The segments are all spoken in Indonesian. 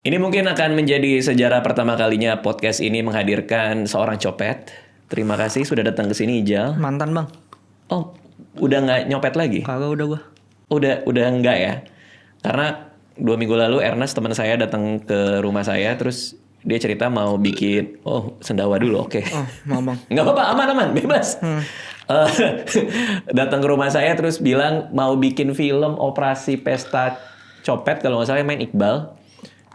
Ini mungkin akan menjadi sejarah pertama kalinya podcast ini menghadirkan seorang copet. Terima kasih sudah datang ke sini, Ijal. Mantan bang. Oh, udah nggak nyopet lagi? Kagak udah gua. Udah enggak ya? Karena 2 minggu lalu Ernest teman saya datang ke rumah saya, terus dia cerita mau bikin, sendawa dulu, oke. Oh, mau bang. Nggak apa-apa, aman, bebas. Datang ke rumah saya terus bilang mau bikin film operasi pesta copet, kalau nggak salah main Iqbal.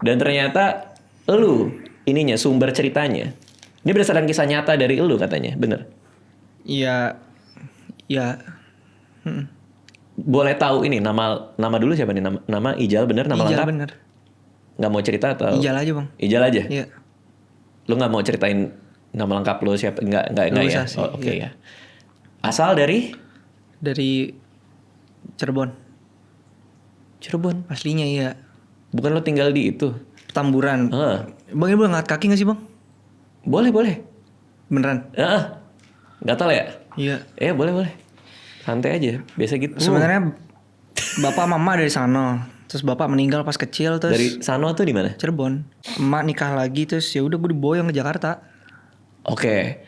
Dan ternyata elu ininya sumber ceritanya. Ini berdasarkan kisah nyata dari elu katanya, bener? Iya. Boleh tahu ini nama dulu siapa nih? Nama Ijal bener, nama Ijal lengkap? bener. Nggak mau cerita atau? Ijal aja bang. Ijal aja? Iya. Lu nggak mau ceritain nama lengkap lu siapa? Nggak ya? Sih, Oh, oke iya. ya. Asal dari? Dari Cirebon. Cirebon. Aslinya iya. Bukan lu tinggal di itu? Petamburan. Bang ini boleh ngangkat kaki gak sih bang? Boleh. Beneran? Gatal ya? Iya. Boleh. Santai aja, biasa gitu. Sebenarnya bapak mama dari sana. Terus bapak meninggal pas kecil terus. Dari Sano tuh di mana? Cirebon. Emak nikah lagi terus ya udah gue diboyong ke Jakarta. Oke.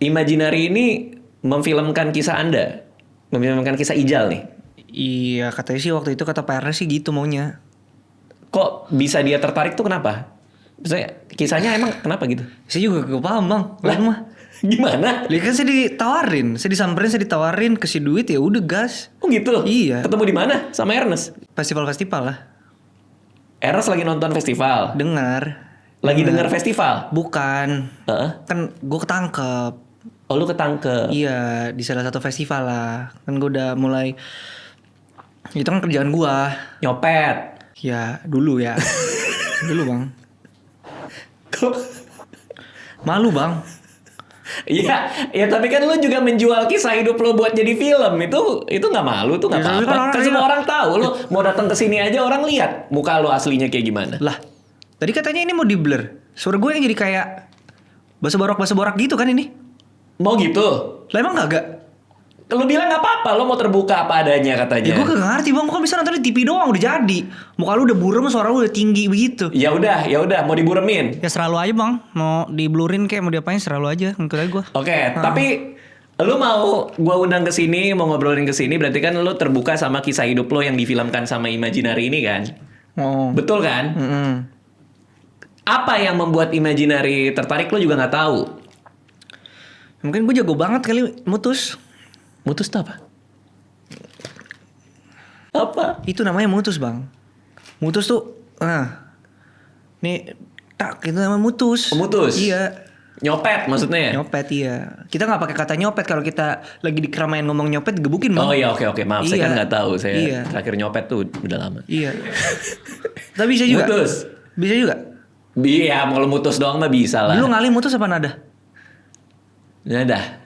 Imaginary ini memfilmkan kisah Anda. Memfilmkan kisah Ijal nih. Iya katanya sih waktu itu kata PR sih gitu maunya. Kok bisa dia tertarik tuh kenapa? Misalnya kisahnya emang kenapa gitu? Saya juga gak paham bang. Lah mah. Gimana? Lihat kan saya ditawarin kasih duit ya udah gas. Oh gitu? Iya. Ketemu di mana sama Ernest? Festival lah. Ernest lagi nonton festival? Lagi dengar festival? Bukan. Heeh. Kan gue ketangkep. Oh lu ketangkep? Iya di salah satu festival lah. Kan gue udah mulai. Itu kan kerjaan gue. Nyopet? Ya dulu ya. Dulu bang. Kok? Malu bang. Iya, ya tapi kan lu juga menjual kisah hidup lu buat jadi film. Itu nggak malu tuh, nggak Ya, tapi apa-apa. Kan semua orang tahu. Lu mau datang ke sini aja orang lihat muka lu aslinya kayak gimana. Lah. Tadi katanya ini mau di blur. Suara gue yang jadi kayak bahasa borak gitu kan ini. Mau gitu? Lah emang kagak? Lu bilang nggak apa-apa, lu mau terbuka apa adanya katanya. Ya gue kagak ngerti bang. Gue kan bisa nonton di TV doang udah jadi. Muka lu udah burem, suara lu udah tinggi begitu. Ya udah, mau diburemin. Ya selalu aja bang. Mau di-blurin kayak mau diapain selalu aja. Ngikut aja gue. Oke, tapi lu mau gua undang ke sini, mau ngobrolin ke sini, berarti kan lu terbuka sama kisah hidup lo yang difilmkan sama Imaginary ini kan? Oh. Betul kan? Apa yang membuat Imaginary tertarik lo juga nggak tahu. Mungkin gue jago banget kali mutus. Mutus tuh apa? Apa? Itu namanya mutus bang. Mutus tuh, nih itu namanya mutus. Mutus? Iya. Nyopet maksudnya ya? Nyopet iya. Kita nggak pakai kata nyopet kalau kita lagi di keramaian ngomong nyopet gebukin bang. Oh iya oke maaf saya Iya. kan nggak tahu saya Iya. terakhir nyopet tuh udah lama. Iya. Tapi bisa juga. Mutus? Bisa juga. Iya mau lu mutus doang mah bisa lah. Dulu ngali mutus apa nada? Nada.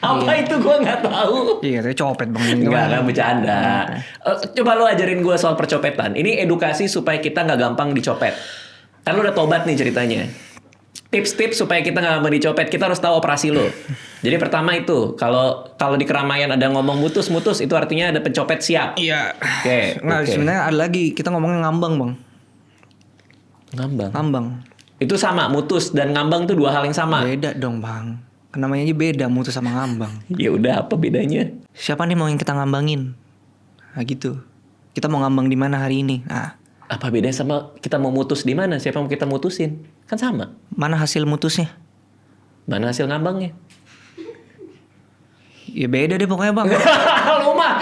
Apa itu gue nggak tahu. Iya, tapi copet bang. Enggak bercanda. Coba lu ajarin gue soal percopetan. Ini edukasi supaya kita nggak gampang dicopet. Kan lu udah tobat nih ceritanya. Tips-tips supaya kita nggak gampang dicopet. Kita harus tahu operasi lo. Jadi pertama itu, kalau di keramaian ada ngomong mutus itu artinya ada pencopet siap. Iya. Oke. Sebenarnya ada lagi. Kita ngomongnya ngambang bang. Ngambang. Itu sama, mutus dan ngambang tuh dua hal yang sama. Beda dong bang. Namanya aja beda mutus sama ngambang. Ya udah apa bedanya? Siapa nih mau yang kita ngambangin? Nah gitu. Kita mau ngambang di mana hari ini? Nah. Apa bedanya sama kita mau mutus di mana? Siapa mau kita mutusin? Kan sama. Mana hasil mutusnya? Mana hasil ngambangnya? Ya beda deh pokoknya bang. Lu mah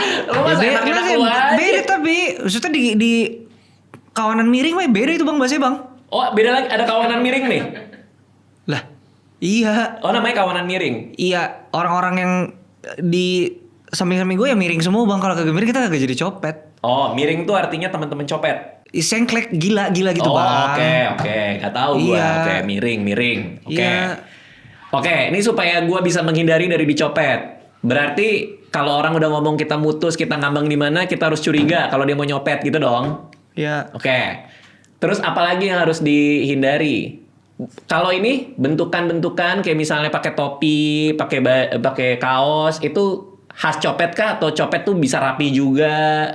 seenak-enak lu aja. Beda tapi maksudnya di kawanan miring mah beda itu bang bahasanya bang. Oh beda lagi, ada kawanan miring nih? Lah iya. Oh namanya kawanan miring? Iya orang-orang yang di samping-samping gue ya miring semua bang. Kalau kagak miring kita kagak jadi copet. Oh miring tuh artinya teman-teman copet? Sengklek gila gitu oh, bang. Oke. Gak tahu gue. Iya. Oke miring. Oke. Iya. Oke, ini supaya gue bisa menghindari dari dicopet. Berarti kalau orang udah ngomong kita mutus, kita ngambang di mana, kita harus curiga kalau dia mau nyopet gitu dong. Iya. Oke. Terus apalagi yang harus dihindari? Kalau ini bentukan-bentukan kayak misalnya pakai topi, pakai kaos, itu khas copet kah atau copet tuh bisa rapi juga?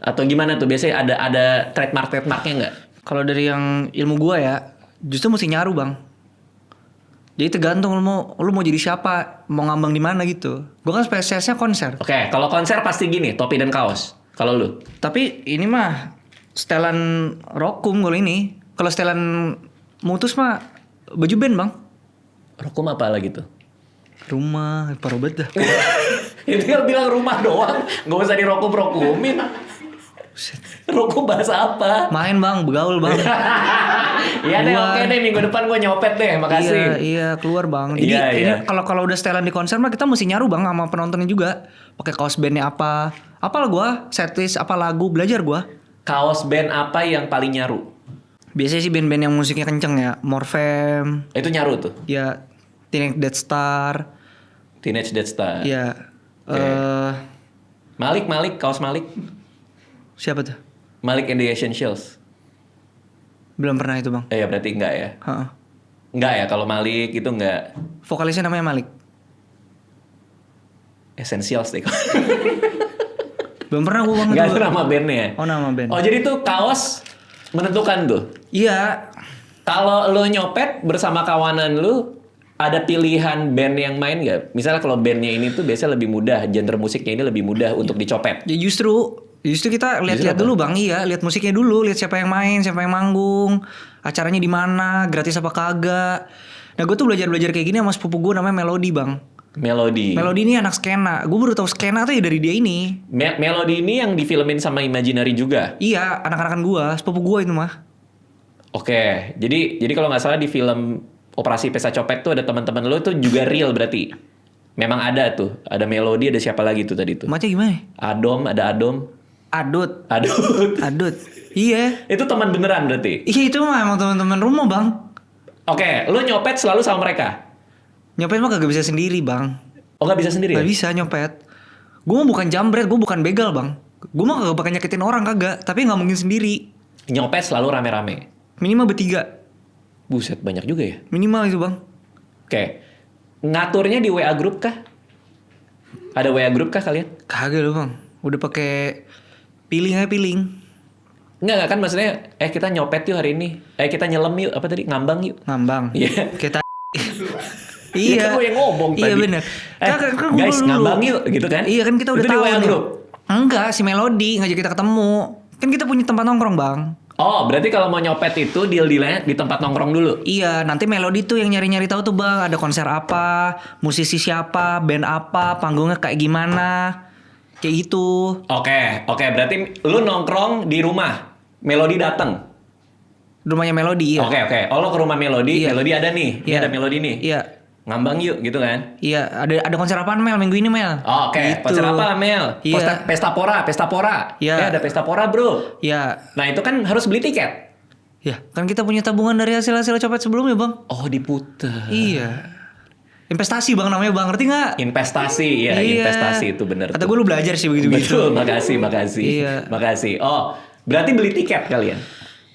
Atau gimana tuh? Biasanya ada trademarknya nggak? Kalau dari yang ilmu gua ya, justru mesti nyaru bang. Jadi tergantung lu mau jadi siapa, mau ngambang di mana gitu. Gua kan spesialisnya konser. Oke, kalau konser pasti gini, topi dan kaos. Kalau lu? Tapi ini mah setelan rokum kalau ini. Kalau setelan mutus mah baju band bang. Rokum apa lagi tuh? Rumah, parah banget dah. Itu tinggal bilang rumah doang, nggak usah dirokum-rokumin. Rokum bahasa apa? Main bang, begaul bang. Iya deh, Keluar. oke deh, minggu depan gue nyopet deh, makasih. Iya keluar bang. Jadi Iya, ini iya. kalau udah setelan di konser mah kita mesti nyaru bang sama penontonnya juga. Pakai kaos bandnya apa? Apalah gua, setlist apa lagu, belajar gua. Kaos band apa yang paling nyaru? Biasanya sih band-band yang musiknya kenceng ya, Morfem, Itu nyaru tuh, ya Teenage Death Star, Teenage Death Star. ya Malik, kaos Malik. siapa tuh? Malik and the Essentials. Belum pernah itu bang. Ya berarti enggak ya? Heeh. Enggak ya, kalau Malik itu enggak Vokalisnya namanya Malik. Essentials deh. Belum pernah gua bang Enggak itu. itu nama bandnya. Oh nama band. Oh jadi tuh kaos menentukan tuh. Iya. Kalau lo nyopet bersama kawanan lu, ada pilihan band yang main nggak? Misalnya kalau bandnya ini tuh biasanya lebih mudah, genre musiknya ini lebih mudah untuk dicopet. Ya justru kita lihat-lihat Justru dulu bang, iya lihat musiknya dulu, lihat siapa yang main, siapa yang manggung, acaranya di mana, gratis apa kagak. Nah gue tuh belajar kayak gini sama sepupu gue namanya Melody bang. Melody. Melody ini anak skena, gue baru tahu skena tuh ya dari dia ini. Melody ini yang difilmin sama Imaginary juga. Iya anak-anakan gue, sepupu gue itu mah. Oke, jadi kalau nggak salah di film Operasi Pesta Copet tuh ada teman-teman lo tuh juga real berarti. Memang ada tuh, ada Melody, ada siapa lagi tuh tadi tuh? Macam gimana? Ada Adom. Adut. Adut. Iya. Itu teman beneran berarti. Iya itu mah emang teman-teman rumah bang. Oke, lo nyopet selalu sama mereka? Nyopet mah kagak bisa sendiri bang. Oh nggak bisa sendiri ya? Gak bisa nyopet. Gue mah bukan jambret, gue bukan begal bang. Gue mah kagak bakal nyakitin orang kagak, tapi nggak mungkin sendiri. Nyopet selalu rame-rame. Minimal bertiga. Buset, banyak juga ya? Minimal itu bang. Oke. Ngaturnya di WA group kah? Ada WA group kah kalian? Kagak loh bang. Udah pakai piling. Enggak kan maksudnya kita nyopet yuk hari ini. Kita nyelam yuk, apa tadi? Ngambang yuk. Ngambang. Iya. Kita. Iya. Kan gue yang ngomong tadi. Iya bener. Kan gua Guys, dulu. ngambang yuk gitu kan? Iya kan kita udah Itu di tahu WA nih. group. Enggak, si Melody ngajak kita ketemu. Kan kita punya tempat nongkrong bang. Oh, berarti kalau mau nyopet itu deal-dealnya di tempat nongkrong dulu. Iya, nanti Melody tuh yang nyari-nyari tahu tuh bang. Ada konser apa, musisi siapa, band apa, panggungnya kayak gimana, kayak gitu. Oke. Berarti lu nongkrong di rumah. Melody datang. Rumahnya Melody ya. Oke. Oh, lo ke rumah Melody. Iya. Melody ada nih. Ini Iya. ada Melody nih. Iya. Ngambang yuk gitu kan. Iya, ada konser apaan Mel minggu ini Mel? Oh, oke. Gitu. Konser apa Mel? Iya. Pesta Pora. Iya. Ada Pesta Pora, bro. Iya. Nah, itu kan harus beli tiket. Ya, kan kita punya tabungan dari hasil-hasil copet sebelumnya, Bang. Oh, diputer. Iya. Investasi, Bang, namanya, Bang. Ngerti nggak? Investasi, ya, Iya. investasi itu bener. Kata tuh. gue lu belajar sih begitu-begitu. Betul, makasih. Iya. Makasih. Oh, berarti beli tiket kalian?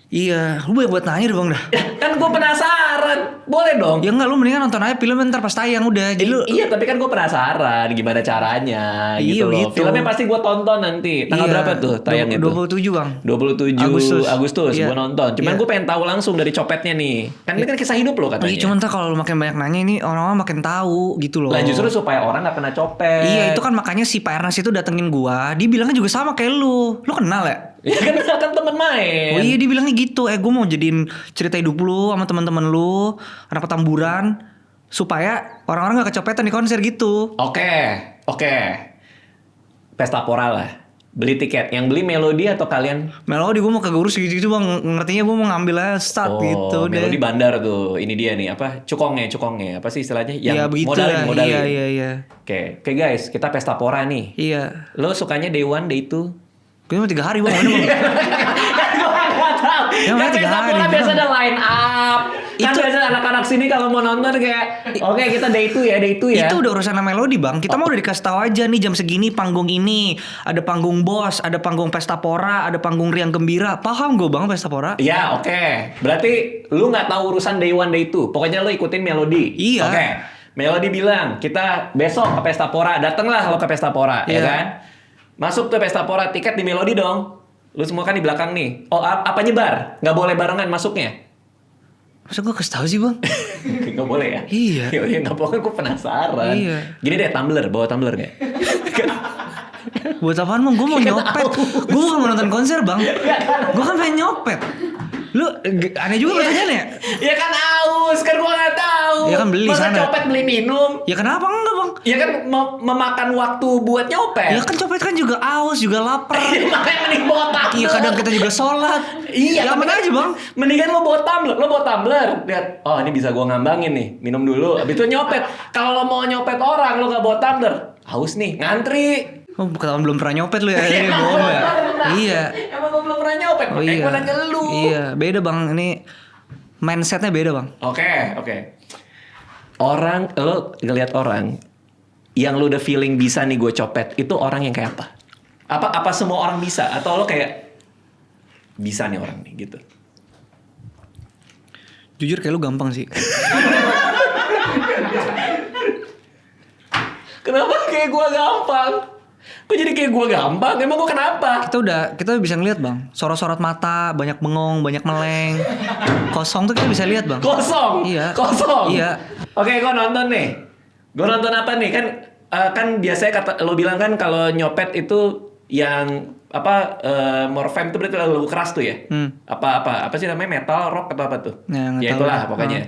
Iya, lu banyak buat nanya deh, Bang, dah. Ya, kan gue penasaran. Boleh dong. Ya enggak, lu mendingan nonton aja film ntar pas tayang udah. Jadi lu Iya, tapi kan gue penasaran gimana caranya Iya, gitu loh. gitu. Filmnya pasti gue tonton nanti. Tanggal Iya, berapa tuh tayang itu? 27, Bang. 27 Agustus Iya. gue nonton. Cuman Iya. gue pengen tahu langsung dari copetnya nih. Kan ini kan kisah hidup lo katanya. Iya, cuman ntar kalau lu makin banyak nanya ini orang-orang makin tahu gitu loh. Lah justru supaya orang gak kena copet. Iya, itu kan makanya si Pak Ernest itu datengin gua. Dia bilangnya juga sama kayak lu. Lu kenal ya? Ya kan temen main. Oh iya, dia bilangnya gitu. Gue mau jadiin cerita hidup lu sama teman-teman lu, anak petamburan, supaya orang-orang gak kecopetan di konser gitu. Oke. Pesta Pora lah. Beli tiket. Yang beli Melody atau kalian? Melody gue mau kagak urus gitu-gitu bang. Ngertinya gue mau ngambil aja start gitu deh. Melody bandar tuh. Ini dia nih apa? Cukongnya. Apa sih istilahnya? Yang Iya begitu modalin. lah. Iya. Oke guys, kita Pesta Pora nih. Iya. Lo sukanya day 1, day 2? Gue mau 3 hari bang. Mana, bang? Yang mana 3 Pesta hari, Pora Bang? biasa ada line up. Kan Itu- biasa anak-anak sini kalau mau nonton kayak oke kita day 2 ya. Itu udah urusan Melody bang. Kita mau udah dikasih tahu aja nih jam segini panggung ini. Ada panggung Bos, ada panggung Pesta Pora, ada panggung Riang Gembira. Paham gue bang Pesta Pora? Ya oke. Berarti lu nggak tahu urusan day 1, day 2. Pokoknya lu ikutin Melody. Iya. Oke. Melody bilang kita besok ke Pesta Pora. Datenglah lo ke Pesta Pora, ya Iya. kan? Masuk tuh Pesta Pora, tiket di Melody dong. Lu semua kan di belakang nih. Oh, apa nyebar? Nggak boleh barengan masuknya. Masa gue kasih tau sih bang? Nggak boleh ya? Iya. Ya nggak boleh, gue penasaran. Iya. Gini deh, tumbler, bawa tumbler nggak? Buat apaan bang? Gue mau Ya, nyopet. tahu. Gue bukan mau nonton konser bang. Gue kan pengen nyopet. Lu aneh juga pertanyaannya ya? Ya kan aus, kan gua nggak tahu. Ya kan beli Masa sana. copet beli minum? Ya kenapa enggak bang? Ya kan memakan waktu buat nyopet. Ya kan copet kan juga aus, juga lapar. Ya, makanya mending bawa tumbler. Iya kadang kita juga sholat. Iya, Ya tapi aman aja bang. Mendingan lo bawa tumbler, Lihat, oh ini bisa gua ngambangin nih, minum dulu. Habis itu nyopet. Kalau lo mau nyopet orang, lo nggak bawa tumbler, haus nih, ngantri. Oh ketahuan belum pernah nyopet lu ya? Ini bohong ya? Iya. Emang gua belum pernah nyopet, Oh makanya iya. gua nanya lu. Iya, beda bang. Ini mindsetnya beda bang. Oke. Orang, lo ngeliat orang yang lo udah feeling bisa nih gue copet, itu orang yang kayak apa? Apa semua orang bisa? Atau lo kayak bisa nih orang nih gitu? Jujur kayak lu gampang sih. Kenapa kayak gue gampang? Kok jadi kayak gue gampang? Emang gue kenapa? Kita bisa ngeliat bang. Sorot-sorot mata, banyak bengong, banyak meleng. Kosong tuh kita bisa lihat bang. Kosong? Iya. Kosong? Iya. Oke, gue nonton nih. Gue nonton apa nih? Kan biasanya lo bilang kan kalau nyopet itu yang Morfem itu berarti lagu keras tuh ya? Apa sih namanya, metal, rock atau apa tuh? Ya, nggak Ya tahu itulah lah. pokoknya.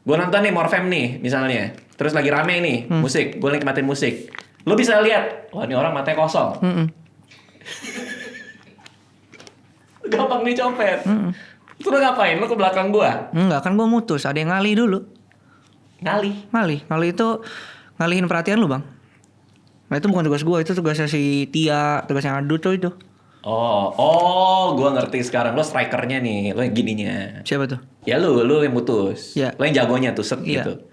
Gue nonton nih Morfem nih misalnya, terus lagi rame nih musik, gue nikmatin musik. Lo bisa lihat, wah ini orang matanya kosong. Gampang nih copet. Terus lo ngapain? Lo ke belakang gue? Enggak kan gue mutus. Ada yang ngali dulu. Ngali itu ngalihin perhatian lu bang. Nah itu bukan tugas gue, itu tugasnya si Tia, tugasnya Adu tuh itu. Oh, gue ngerti sekarang. Lo strikernya nih, lo yang gininya. Siapa tuh? Ya lo yang mutus. Iya. Lo yang jagonya tuh set Iya. gitu.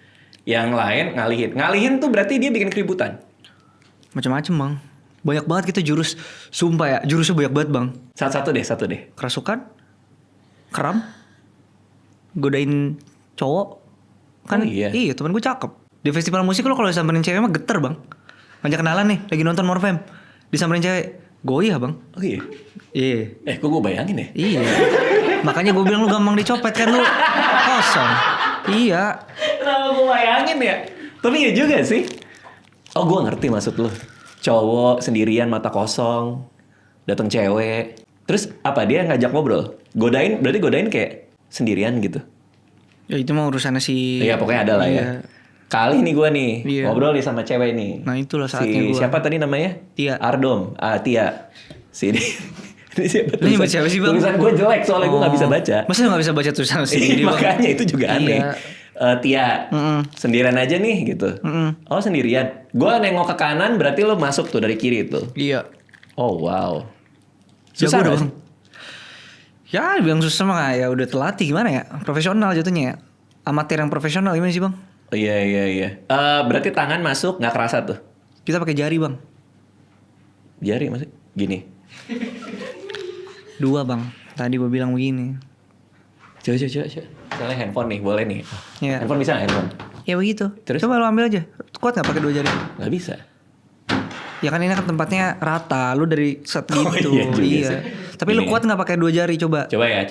Yang lain ngalihin. Ngalihin tuh berarti dia bikin keributan. Macam-macam bang. Banyak banget kita jurus. Sumpah ya, jurusnya banyak banget bang. Satu deh. Kerasukan, keram, godain cowok. Kan Oh, iya. temen gue cakep. Di festival musik lo kalau disamperin cewek mah geter bang. Ngajak kenalan nih, lagi nonton Morfem. Disamperin cewek, goyah bang. Oh iya. Iya. Kok gue bayangin ya? Iya. Makanya gue bilang lu gampang dicopet kan lu kosong. Iya. Kenapa gue bayangin ya? Tapi iya juga sih. Oh, gue ngerti maksud lo. Cowok sendirian mata kosong, datang cewek. Terus apa dia ngajak ngobrol? Berarti godain kayak sendirian gitu. Ya itu mah urusannya si. Iya, pokoknya ada lah ya. Iya. Kali nih gue nih Iya. ngobrol nih sama cewek nih. Nah, itulah saatnya gua. Siapa tadi namanya? Tia. Ardom. Tia. Ini siapa Ini buat siapa sih, Bang? Tulisan gue jelek soalnya gue gak bisa baca. Masa lu gak bisa baca tulisan sendiri bang? Makanya itu juga aneh. Iya. Tia, sendirian aja nih gitu. Oh sendirian. Gue nengok ke kanan berarti lo masuk tuh dari kiri tuh. Iya. Oh wow. Jago Susah udah, gak Bang. Ya bilang susah mah ya udah terlatih gimana ya. Profesional jatuhnya ya. Amatir yang profesional gimana sih bang? Oh, iya. Berarti tangan masuk nggak kerasa tuh. Kita pakai jari bang. Jari masih gini. 2 bang. Tadi gue bilang begini. Coba. Soalnya handphone nih, boleh nih. Iya. Handphone bisa nggak handphone? Ya begitu. Terus? Coba lo ambil aja. Kuat nggak pakai 2 jari? Nggak bisa. Ya kan ini kan tempatnya rata. Lu dari set Oh, gitu. iya juga Iya. sih. Tapi lu Ini. kuat nggak pakai 2 jari? Coba. Coba ya.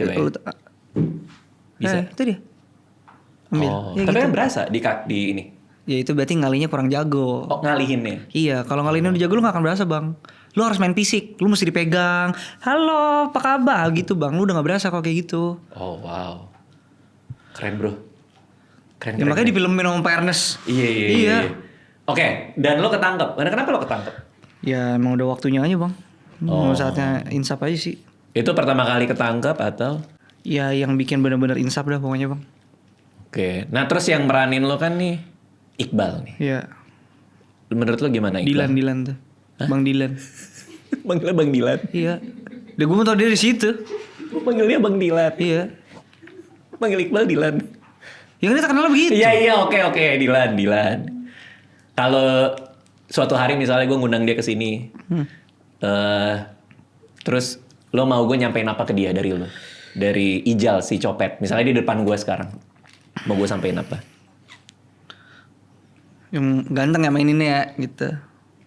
Bisa. Itu dia. Ambil. Oh, Ya, tapi gitu. kan berasa di ini. Ya itu berarti ngalinya kurang jago. Oh ngalihinnya. Iya, kalau ngalihinnya udah jago lu gak akan berasa bang. Lu harus main fisik, lu mesti dipegang. Halo, apa kabar? Gitu bang, lu udah gak berasa kalau kayak gitu. Oh wow. Keren bro. Keren. Ya, makanya di film Minum Fairness. Iya. Oke, dan lo ketangkep. Kenapa lo ketangkep? Ya emang udah waktunya aja bang. Oh. Saatnya insaf aja sih. Itu pertama kali ketangkep atau? Ya yang bikin bener-bener insaf dah pokoknya bang. Oke. Nah terus yang meranin lo kan nih Iqbal nih. Iya. Menurut lo gimana Iqbal? Dilan tuh. Bang Dilan. Manggilnya Bang Dilan. Iya. Udah gue mau tau dia di situ. Manggilnya Bang Dilan. Iya. Manggil Iqbal Dilan. Ya kan kita kenal begitu. Iya oke Dilan. Kalau suatu hari misalnya gue ngundang dia ke sini, terus lo mau gue nyampein apa ke dia dari lo? Dari Ijal si copet, misalnya di depan gue sekarang, mau gue sampein apa? Yang ganteng ya maininnya ya gitu.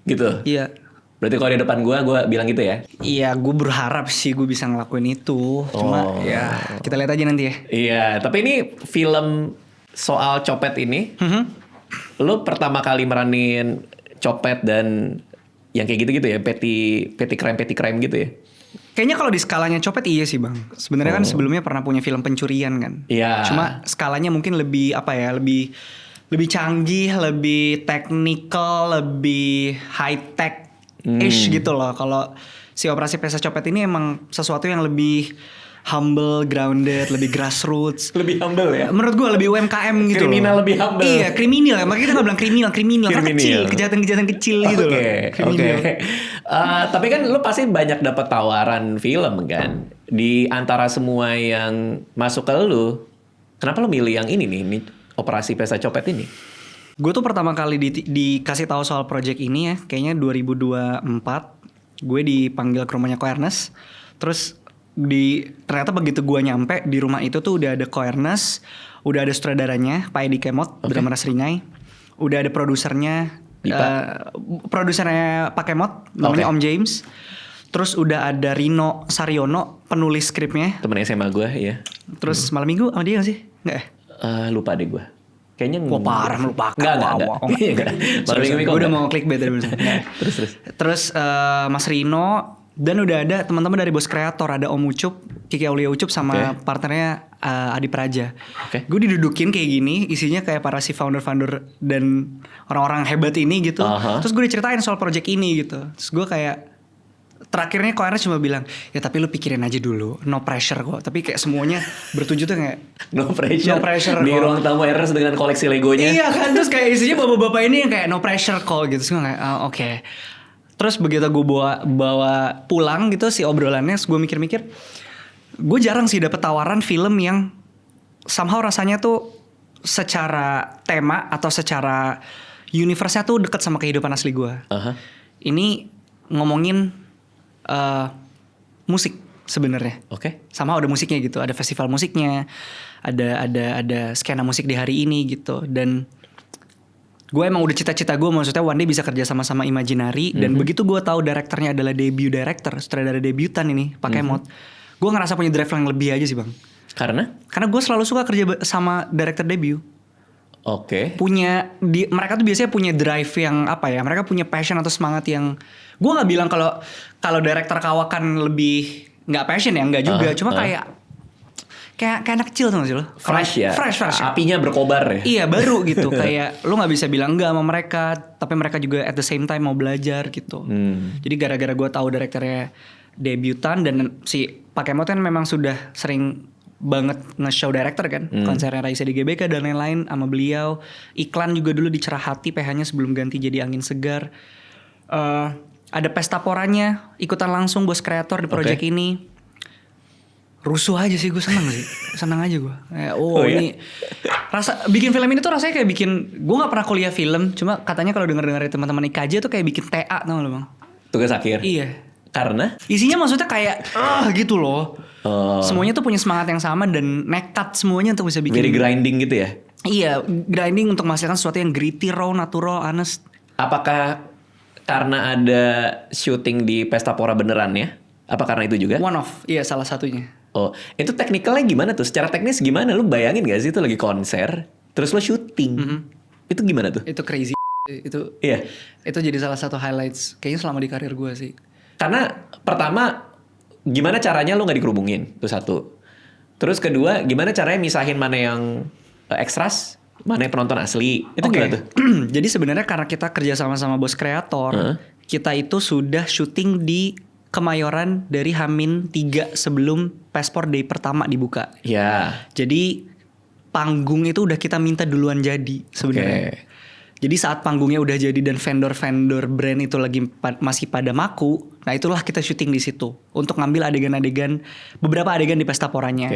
Gitu. Iya. Berarti kalau di depan gue bilang gitu ya? Iya, gue berharap sih gue bisa ngelakuin itu. Cuma ya kita lihat aja nanti ya. Iya, tapi ini film soal copet ini, lu pertama kali meranin copet dan yang kayak gitu-gitu ya, petty crime gitu ya? Kayaknya kalau di skalanya copet iya sih bang. Sebenarnya kan sebelumnya pernah punya film pencurian kan. Iya. Cuma skalanya mungkin lebih apa ya, lebih canggih, lebih technical, lebih high tech-ish gitu loh. Kalau si Operasi Pesta Copet ini emang sesuatu yang lebih humble, grounded, lebih grassroots. Lebih humble ya? Menurut gue lebih UMKM gitu Kriminal loh. lebih humble. Iya, kriminal. Makanya kita gak bilang kriminal kan kecil, kejahatan kecil gitu loh. Oke. Tapi kan lu pasti banyak dapat tawaran film kan? Di antara semua yang masuk ke lu, kenapa lu milih yang ini nih, Operasi Pesta Copet ini? Gue tuh pertama kali dikasih tahu soal project ini ya, kayaknya 2024. Gue dipanggil ke rumahnya Ko Ernest. Terus ternyata begitu gue nyampe di rumah itu tuh udah ada Ko Ernest, udah ada sutradaranya Pak Edi Kemot, drama Seringai, udah ada produsernya Pak Kemot namanya Om James, terus udah ada Rino Saryono penulis skripnya, temen SMA gue ya. Terus Malam Minggu sama dia gak sih? Enggak ya? Lupa deh gue. Kayaknya wah parah melupakan. Enggak. Malam Minggu gue udah mau clickbait dari terus Mas Rino. Dan udah ada teman-teman dari Bos Kreator, ada Om Ucup, Kiki Aulia Ucup sama partnernya Adi Praja. Gue didudukin kayak gini, isinya kayak para si founder-founder dan orang-orang hebat ini gitu. Terus gue diceritain soal project ini gitu. Terus gue kayak terakhirnya Ko Ernest cuma bilang, ya tapi lu pikirin aja dulu, no pressure kok. Tapi kayak semuanya bertujuh tuh kayak no pressure di kok. ruang tamu Ernest dengan koleksi Legonya. Iya kan, terus kayak isinya bapak-bapak ini yang kayak no pressure kok gitu. Terus gue kayak oke. Terus begitu gue bawa pulang gitu si obrolannya, gue mikir-mikir, gue jarang sih dapet tawaran film yang somehow rasanya tuh secara tema atau secara universe-nya tuh deket sama kehidupan asli gue. Ini ngomongin musik sebenarnya. Sama ada musiknya gitu, ada festival musiknya, ada skena musik di hari ini gitu. Dan gue emang udah cita-cita gue maksudnya one day bisa kerja sama Imaginary. Dan begitu gue tahu direkturnya adalah debut director, sutradara debutan ini Pak Kemot, gue ngerasa punya drive yang lebih aja sih bang. Karena gue selalu suka kerja sama director debut. Mereka tuh biasanya punya drive yang apa ya, mereka punya passion atau semangat yang, gue nggak bilang kalau director kawakan lebih nggak passion ya, nggak juga. Cuma kayak anak kecil tuh gak sih lo? Fresh ya? Fresh. Apinya berkobar ya? Iya baru gitu. Kayak lo gak bisa bilang enggak sama mereka, tapi mereka juga at the same time mau belajar gitu. Jadi gara-gara gue tahu direkturnya debutan. Dan si Pak Kemot kan memang sudah sering banget nge-show director kan. Konsernya Raisa di GBK dan lain-lain sama beliau. Iklan juga dulu di Cerah Hati PH-nya sebelum ganti jadi Angin Segar. Ada pesta poranya, ikutan langsung Bos Kreator di project ini. Rusuh aja sih, gue senang aja gue. Ini rasa bikin film ini tuh rasanya kayak bikin, gue nggak pernah kuliah film, cuma katanya kalau dengar dari teman-teman IKJ tuh kayak bikin TA, tau gak lo bang? Tugas akhir. Iya. Karena isinya maksudnya kayak gitu loh. Semuanya tuh punya semangat yang sama dan nekat semuanya untuk bisa bikin. Very grinding gitu ya? Iya, grinding untuk menghasilkan sesuatu yang gritty, raw, natural, honest. Apakah karena ada syuting di Pesta Pora beneran ya? Apa karena itu juga? One off, iya salah satunya. Itu teknikalnya gimana tuh? Secara teknis gimana? Lu bayangin gak sih itu lagi konser, terus lu syuting? Itu gimana tuh? Itu crazy. Itu jadi salah satu highlights kayaknya selama di karir gue sih. Karena pertama, gimana caranya lu gak dikerubungin? Itu satu. Terus kedua, gimana caranya misahin mana yang extras, mana yang penonton asli? Itu gimana tuh? Jadi sebenarnya karena kita kerja sama Bos Kreator, kita itu sudah syuting di Kemayoran dari H-3 sebelum Passport Day pertama dibuka. Ya. Jadi panggung itu udah kita minta duluan jadi sebenarnya. Jadi saat panggungnya udah jadi dan vendor-vendor brand itu lagi masih pada maku, nah itulah kita syuting di situ untuk ngambil beberapa adegan di Pesta Poranya.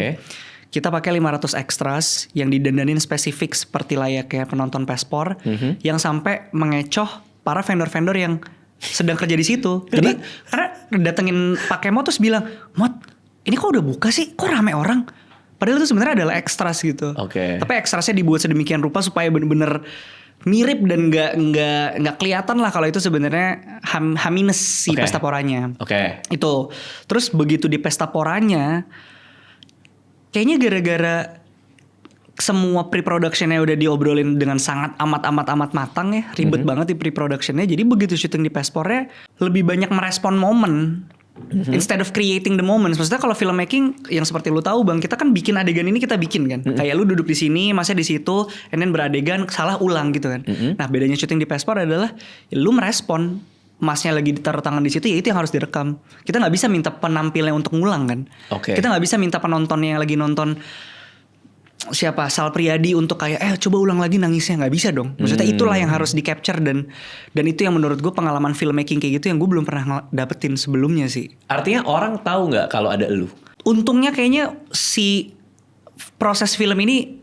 Kita pakai 500 extras yang didandanin spesifik seperti layaknya penonton Passport, yang sampai mengecoh para vendor-vendor yang sedang kerja di situ. Jadi karena datengin Pak Kemot terus bilang, "Mot, ini kok udah buka sih? Kok rame orang?" Padahal itu sebenarnya adalah ekstras gitu. Tapi ekstrasnya dibuat sedemikian rupa supaya bener-bener mirip dan nggak kelihatan lah kalau itu sebenarnya H- si Oke. pesta poranya. Oke. Itu. Terus begitu di pesta poranya, kayaknya gara-gara semua pre-productionnya udah diobrolin dengan sangat amat matang ya, ribet banget di pre-productionnya. Jadi begitu syuting di paspornya lebih banyak merespon momen instead of creating the moments. Maksudnya kalau filmmaking yang seperti lu tahu Bang, kita kan bikin adegan ini kita bikin kan. Kayak lu duduk di sini, masnya di situ, and then beradegan salah ulang gitu kan. Nah, bedanya syuting di paspor adalah ya lu merespon masnya lagi ditaruh tangan di situ, ya itu yang harus direkam. Kita nggak bisa minta penampilnya untuk ngulang kan. Oke. Kita nggak bisa minta penontonnya yang lagi nonton siapa Sal Priadi untuk kayak coba ulang lagi nangisnya, nggak bisa dong. Maksudnya itulah yang harus di capture dan itu yang menurut gue pengalaman filmmaking kayak gitu yang gue belum pernah dapetin sebelumnya sih. Artinya orang tahu nggak kalau ada elu? Untungnya kayaknya si proses film ini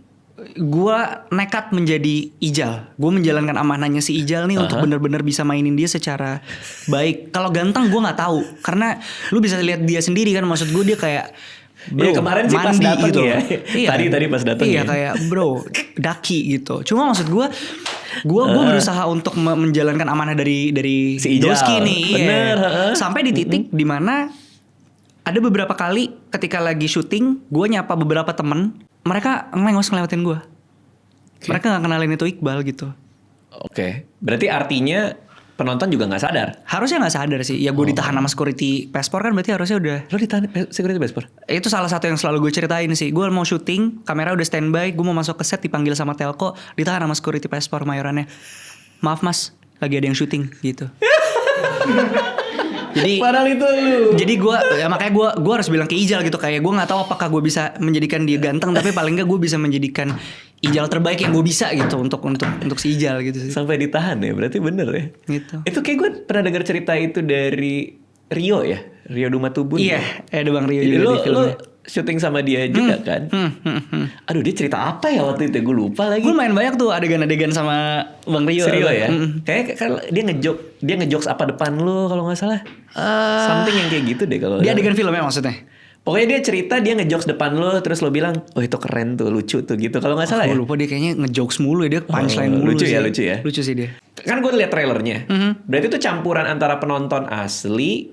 gue nekat menjadi Ijal. Gue menjalankan amanahnya si Ijal nih untuk benar-benar bisa mainin dia secara baik. Kalau ganteng gue nggak tahu karena lu bisa lihat dia sendiri kan. Maksud gue dia kayak bro, kemarin sih pas mandi dateng gitu. ya. Iya, Tadi pas dateng iya, ya. kayak bro, daki gitu. Cuma maksud gue berusaha untuk menjalankan amanah dari Si Ijal. Doski nih. Bener, Sampai di titik dimana ada beberapa kali ketika lagi syuting, gue nyapa beberapa temen, mereka ngelengos ngelewatin gue. Mereka nggak kenalin itu Iqbal gitu. Oke. Berarti artinya penonton juga nggak sadar. Harusnya nggak sadar sih. Ya gue ditahan sama security paspor kan berarti harusnya udah. Lo ditahan security passport? Itu salah satu yang selalu gue ceritain sih. Gue mau syuting, kamera udah standby, gue mau masuk ke set dipanggil sama telco, ditahan sama security paspor mayorannya. Maaf mas, lagi ada yang syuting gitu. Jadi Padahal itu lu. Jadi makanya gue harus bilang ke Ijal gitu, kayak gue nggak tahu apakah gue bisa menjadikan dia ganteng, tapi paling nggak gue bisa menjadikan Ijal terbaik yang gue bisa gitu untuk si Ijal gitu sih. Sampai ditahan ya, berarti bener ya. Gitu. Itu kayak gue pernah dengar cerita itu dari Rio ya, Rio Dumatubun. Iya, ada Bang Rio juga Lo di filmnya. syuting sama dia juga kan? Aduh, dia cerita apa ya waktu itu? Gue lupa lagi. Gue main banyak tuh adegan-adegan sama Bang Rio. Rio ya? Kayak kan dia ngejokes apa depan lo kalau nggak salah. Something yang kayak gitu deh kalau. Dia adegan filmnya maksudnya? Pokoknya dia cerita dia ngejokes depan lo, terus lo bilang, oh itu keren tuh, lucu tuh gitu. Kalau nggak salah ya? Gue lupa, dia kayaknya ngejokes mulu ya, dia punchline mulu lucu sih. ya, lucu ya. Lucu sih dia. Kan gue liat trailernya. Berarti itu campuran antara penonton asli,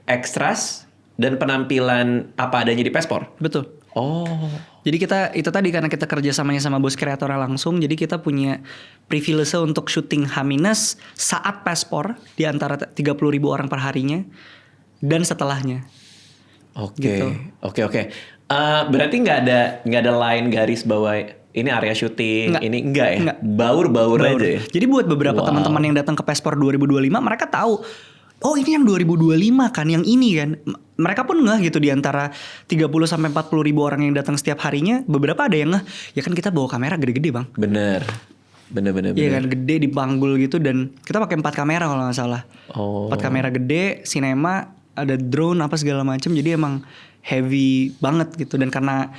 extras, dan penampilan apa adanya di paspor. Betul. Oh. Jadi kita itu tadi karena kita kerjasamanya sama bos kreatornya langsung, jadi kita punya privilege untuk syuting H- saat paspor di antara 30.000 orang per harinya dan setelahnya. Oke, Gitu. oke. Berarti nggak ada line garis bahwa ini area syuting, Nggak. ini enggak ya? Nggak. Baur aja ya? Jadi buat beberapa Wow. teman-teman yang datang ke paspor 2025, mereka tahu, oh ini yang 2025 kan, yang ini kan. Mereka pun ngeh gitu di antara 30 sampai 40 ribu orang yang datang setiap harinya, beberapa ada yang ngeh, ya kan kita bawa kamera gede-gede bang. Bener. Iya kan, gede dipanggul gitu, dan kita pakai 4 kamera kalau nggak salah. Oh. 4 kamera gede, sinema, ada drone apa segala macam, jadi emang heavy banget gitu. Dan karena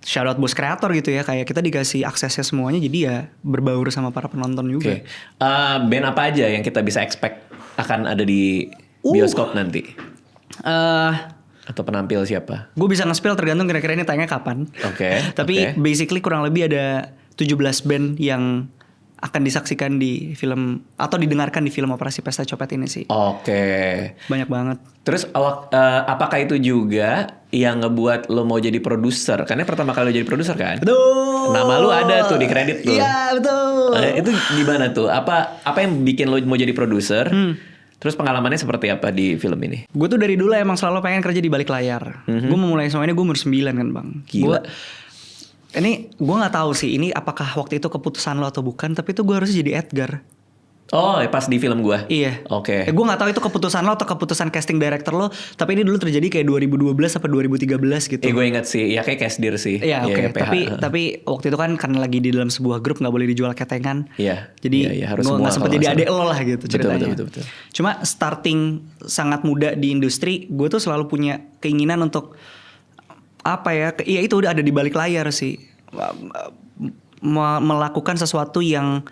shout out bos kreator gitu ya, kayak kita dikasih aksesnya semuanya, jadi ya berbaur sama para penonton juga. Oke. Band apa aja yang kita bisa expect akan ada di bioskop nanti? Atau penampil siapa? Gue bisa nge-spill tergantung kira-kira ini tayangnya kapan. Oke. Tapi oke. basically kurang lebih ada 17 band yang akan disaksikan di film atau didengarkan di film Operasi Pesta Copet ini sih. Oke. Banyak banget. Terus apakah itu juga yang ngebuat lo mau jadi produser? Karena pertama kali lo jadi produser kan? Betul. Nama lo ada tuh di kredit tuh. Iya betul. Itu gimana tuh? Apa yang bikin lo mau jadi produser? Terus pengalamannya seperti apa di film ini? Gue tuh dari dulu emang selalu pengen kerja di balik layar. Gue memulai semuanya gue umur 9 kan bang. Gila. Ini gue nggak tahu sih ini apakah waktu itu keputusan lo atau bukan. Tapi itu gue harus jadi Edgar. Oh, pas di film gua. Iya. Oke. Gue nggak tahu itu keputusan lo atau keputusan casting director lo. Tapi ini dulu terjadi kayak 2012 sampai 2013 gitu. Gue ingat sih, ya kayak Casdir sih. Iya oke. PH. Tapi waktu itu kan karena lagi di dalam sebuah grup nggak boleh dijual ketengan. Iya. Jadi Iya, harus gue semua nggak sempet kalau jadi nggak adek salah. lo lah gitu ceritanya. Betul. Cuma starting sangat muda di industri, gue tuh selalu punya keinginan untuk apa ya? Iya itu udah ada di balik layar sih. Melakukan sesuatu yang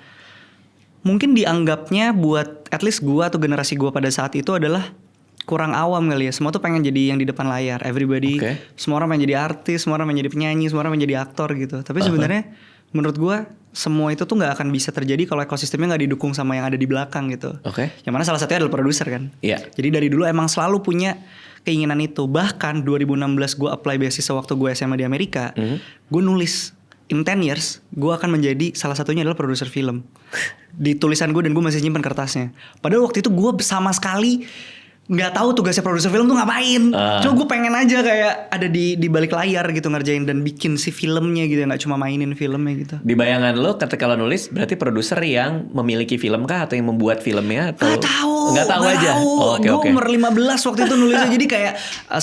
mungkin dianggapnya buat at least gue atau generasi gue pada saat itu adalah kurang awam kali ya. Semua tuh pengen jadi yang di depan layar. Everybody, Oke. semua orang pengen jadi artis, semua orang pengen jadi penyanyi, semua orang pengen jadi aktor gitu. Tapi sebenarnya menurut gue semua itu tuh nggak akan bisa terjadi kalau ekosistemnya nggak didukung sama yang ada di belakang gitu. Oke. Yang mana salah satunya adalah produser kan. Iya. Jadi dari dulu emang selalu punya keinginan itu. Bahkan 2016 gue apply beasiswa waktu gue SMA di Amerika. Gue nulis in 10 years gue akan menjadi salah satunya adalah produser film. Di tulisan gue dan gue masih nyimpen kertasnya. Padahal waktu itu gue sama sekali nggak tahu tugasnya produser film tuh ngapain. Cuma gue pengen aja kayak ada di balik layar gitu ngerjain dan bikin si filmnya gitu, nggak cuma mainin filmnya gitu. Di bayangan lo ketika lo nulis berarti produser yang memiliki film kah atau yang membuat filmnya atau Nggak tahu aja. Oh, gue oke. umur 15 waktu itu nulisnya. Jadi kayak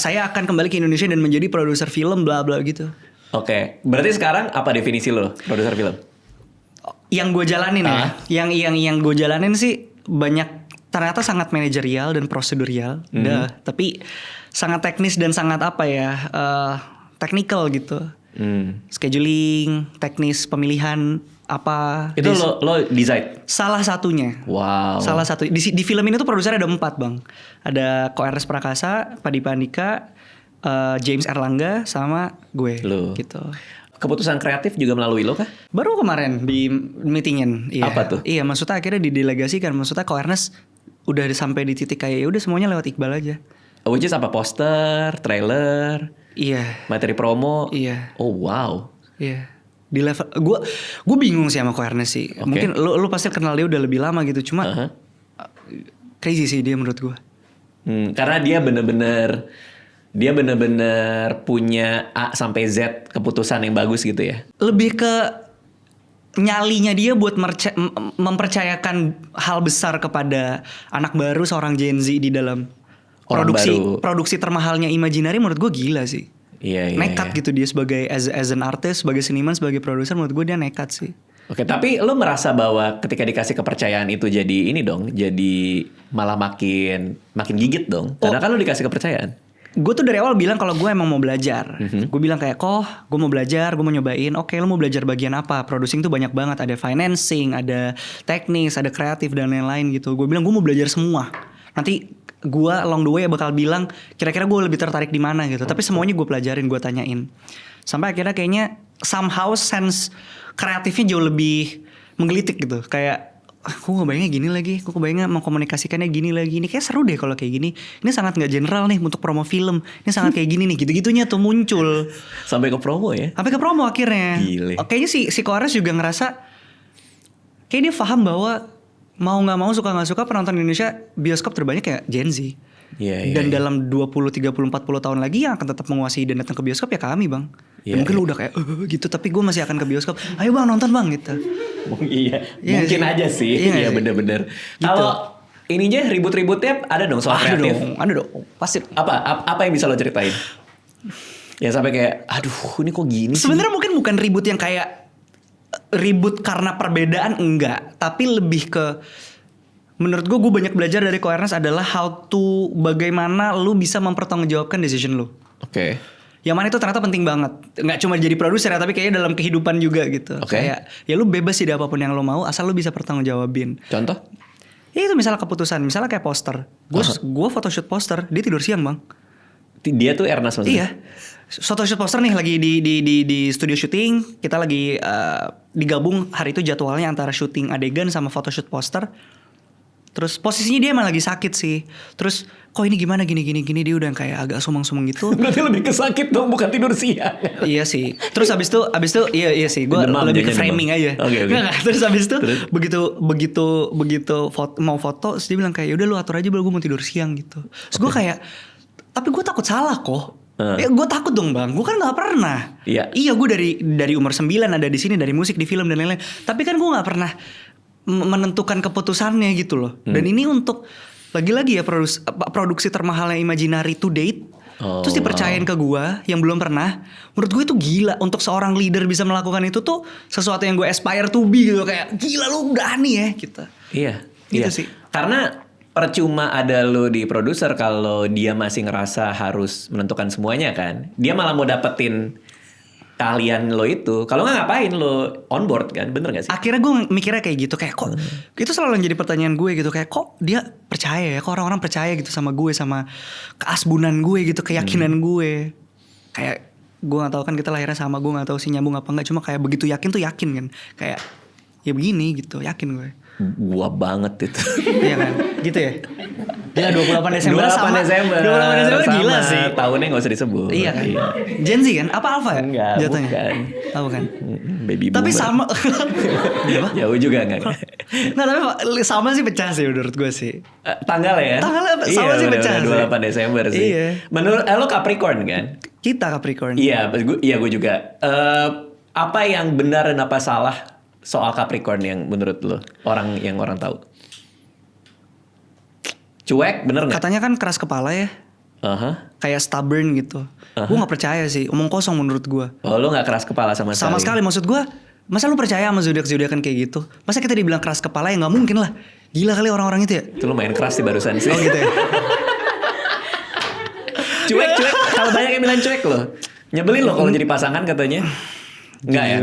saya akan kembali ke Indonesia dan menjadi produser film bla bla gitu. Oke. Berarti sekarang apa definisi lo produser film? Yang gue jalanin ya, yang gue jalanin sih banyak ternyata sangat manajerial dan prosedurial, tapi sangat teknis dan sangat apa ya, technical gitu. Scheduling, teknis pemilihan apa. Itu lo design? Salah satunya. Wow. Salah satu di film ini tuh produsernya ada 4 bang. Ada Ko Ernest Prakasa, Padi Pandika, James Erlangga sama gue. Lo. Gitu. Keputusan kreatif juga melalui lo kah? Baru kemarin di meetingin. Iya. Apa tuh? Iya, maksudnya akhirnya didelegasikan. Maksudnya Ko Ernest udah sampai di titik kayak ya udah semuanya lewat Iqbal aja. Which is apa? Poster, trailer, Iya. materi promo. Iya. Oh wow. Iya. Di level gue bingung sih sama Ko Ernest sih. Oke. Mungkin lu pasti kenal dia udah lebih lama gitu. Cuma crazy sih dia menurut gue. Karena dia bener-bener punya A sampai Z keputusan yang bagus gitu ya. Lebih ke nyalinya dia buat mempercayakan hal besar kepada anak baru seorang Gen Z di dalam Orang baru. produksi termahalnya Imaginary menurut gue gila sih. Iya. Nekat gitu dia sebagai as an artist, sebagai seniman, sebagai produser menurut gue dia nekat sih. Oke, tapi lo merasa bahwa ketika dikasih kepercayaan itu jadi ini dong, jadi malah makin gigit dong. Karena kan lo dikasih kepercayaan. Gue tuh dari awal bilang kalau gue emang mau belajar. Gue bilang kayak, gue mau belajar, gue mau nyobain. Oke, lo mau belajar bagian apa? Producing tuh banyak banget. Ada financing, ada teknis, ada kreatif dan lain-lain gitu. Gue bilang gue mau belajar semua. Nanti gue along the way bakal bilang kira-kira gue lebih tertarik di mana gitu. Tapi semuanya gue pelajarin, gue tanyain. Sampai akhirnya kayaknya somehow sense kreatifnya jauh lebih menggelitik gitu. Kayak aku ngebayangnya gini lagi, aku kebayangnya mengkomunikasikannya gini lagi. Ini kayak seru deh kalau kayak gini. Ini sangat gak general nih untuk promo film. Ini sangat kayak gini nih, gitu-gitunya tuh muncul. Sampai ke promo ya? Sampai ke promo akhirnya. Gile. Kayaknya si Ko Ernest juga ngerasa kayak dia paham bahwa mau gak mau, suka gak suka, penonton Indonesia bioskop terbanyak kayak Gen Z. Iya. Dan dalam 20, 30, 40 tahun lagi yang akan tetap menguasai dan datang ke bioskop ya kami bang. Iya, Mungkin lu udah kayak gitu, tapi gue masih akan ke bioskop. Ayo bang nonton bang gitu. Iya, Iya mungkin sih. aja sih. Iya Iya sih. bener-bener. Gitu. Kalau ininya ribut-ributnya ada dong soal kreatif. Ada dong. Pasti. Apa yang bisa lo ceritain? Ya sampai kayak, aduh ini kok gini sih? Sebenarnya mungkin bukan ribut yang kayak ribut karena perbedaan, enggak. Tapi lebih ke, menurut gue banyak belajar dari Ko Ernest adalah how to, bagaimana lu bisa mempertanggungjawabkan decision lu. Oke. Yang mana itu ternyata penting banget. Nggak cuma jadi produser ya, tapi kayaknya dalam kehidupan juga gitu. Oke. Kayak ya lu bebas sih di apapun yang lu mau, asal lu bisa pertanggungjawabin. Contoh? Ya itu misalnya keputusan, misalnya kayak poster. Gue photoshoot poster, dia tidur siang bang. Dia tuh Ernest maksudnya? Iya. Photoshoot poster nih lagi di studio syuting, kita lagi digabung hari itu jadwalnya antara syuting adegan sama photoshoot poster. Terus posisinya dia emang lagi sakit sih. Terus kok ini gimana gini dia udah kayak agak sumeng-sumeng gitu. Berarti lebih ke sakit dong, bukan tidur siang. Iya sih. Terus abis itu iya sih. Gue Demam, lebih ke jadinya framing demam. aja. Oke. Nggak. Terus abis itu begitu mau foto, terus dia bilang kayak, yaudah lu atur aja, gue mau tidur siang gitu. Terus gue kayak, tapi gue takut salah kok. Ya gue takut dong bang. Gue kan nggak pernah. Iya. Iya gue dari umur 9 ada di sini, dari musik, di film dan lain-lain. Tapi kan gue nggak pernah menentukan keputusannya gitu loh. Dan ini untuk lagi-lagi ya produksi termahalnya Imaginary to date. Terus dipercayain ke gue yang belum pernah. Menurut gue itu gila. Untuk seorang leader bisa melakukan itu tuh sesuatu yang gue aspire to be gitu. Kayak gila lu udah nih ya gitu. Iya. Gitu iya. sih. Karena percuma ada lo di produser kalau dia masih ngerasa harus menentukan semuanya kan. Dia malah mau dapetin keahlian lo itu. Kalau nggak ngapain lo on board kan, bener gak sih? Akhirnya gue mikirnya kayak gitu, kayak kok itu selalu yang jadi pertanyaan gue gitu, kayak kok dia percaya ya, kok orang-orang percaya gitu sama gue, sama keasbunan gue gitu, keyakinan gue. Kayak gue nggak tahu kan kita lahirnya sama, gue nggak tahu sih nyambung apa enggak, cuma kayak begitu yakin tuh yakin kan, kayak ya begini gitu, yakin gue. Gua banget itu. Iya kan? Gitu ya. Gila 28 Desember 28 sama. Desember 28 Desember sama. gila sih. Tahunnya gak usah disebut. Iya kan? Gen Z kan? Apa Alpha ya? Enggak, jatuhnya. bukan. Apa kan? Baby Tapi boomer. sama. Apa? Jauh juga enggak. Nah tapi sama sih pecah sih menurut gue sih. Tanggal ya? Tanggalnya sama sih pecah sih. 28 Desember sih. Iya. Menurut lo Capricorn kan? Kita Capricorn. Iya, gue juga. Apa yang benar dan apa salah soal Capricorn yang menurut lo orang tahu? Cuek, bener nggak? Katanya kan keras kepala ya. Kayak stubborn gitu. Gue nggak percaya sih. Omong kosong menurut gue. Oh, lo nggak keras kepala sama sekali? Sama sekali, maksud gue. Masa lu percaya sama zodiak-zodiakan kayak gitu? Masa kita dibilang keras kepala ya nggak mungkin lah. Gila kali orang-orang itu ya. Itu lo main keras sih barusan sih. Oh gitu ya. Cuek. Kalau banyak yang bilang cuek lo. Nyebelin lo kalau jadi pasangan katanya. Enggak ya.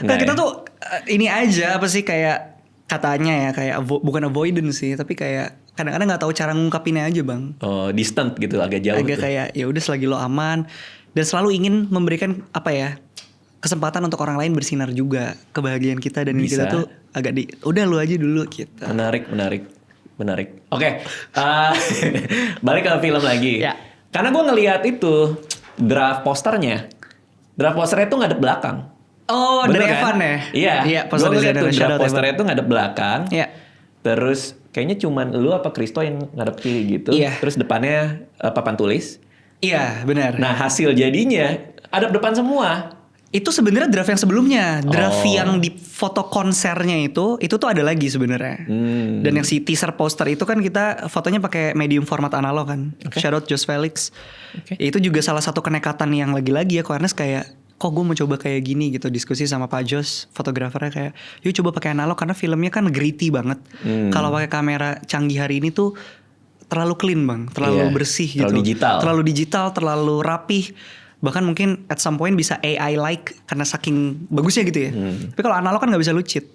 Nah kita tuh ini aja apa sih kayak katanya ya kayak bukan avoidance sih, tapi kayak kadang-kadang nggak tahu cara ngungkapinnya aja bang. Oh, distant gitu, agak jauh. Agak tuh. kayak ya udah selagi lo aman dan selalu ingin memberikan apa ya kesempatan untuk orang lain bersinar juga kebahagiaan kita dan Bisa. kita tuh agak udah lu aja dulu gitu. Menarik. Oke, balik ke film lagi. Ya. Karena gue ngelihat itu draft posternya tuh ngadep belakang. Oh, Bener dari kan? Evan ya? Iya. Iya, Gue poster ngeliat desainer, tuh shout draft out posternya Evan. tuh ngadep belakang. Iya. Terus kayaknya cuman lu apa Kristo yang ngadep kiri gitu. Iya. Terus depannya papan tulis. Iya, benar. Nah hasil jadinya hadap depan semua. Itu sebenarnya draft yang sebelumnya, draft Oh. yang di foto konsernya itu tuh ada lagi sebenarnya. Dan yang si teaser poster itu kan kita fotonya pakai medium format analog kan. Shout out Josh Felix. Oke. Itu juga salah satu kenekatan yang lagi-lagi ya, karena kayak kok gue mau coba kayak gini gitu, diskusi sama Pak Josh fotografernya kayak yuk coba pakai analog karena filmnya kan gritty banget. Kalau pakai kamera canggih hari ini tuh terlalu clean bang, terlalu Iya, bersih terlalu gitu, digital. terlalu digital, terlalu rapih. Bahkan mungkin at some point bisa AI like karena saking bagusnya gitu ya. Tapi kalau analog kan nggak bisa lu cheat.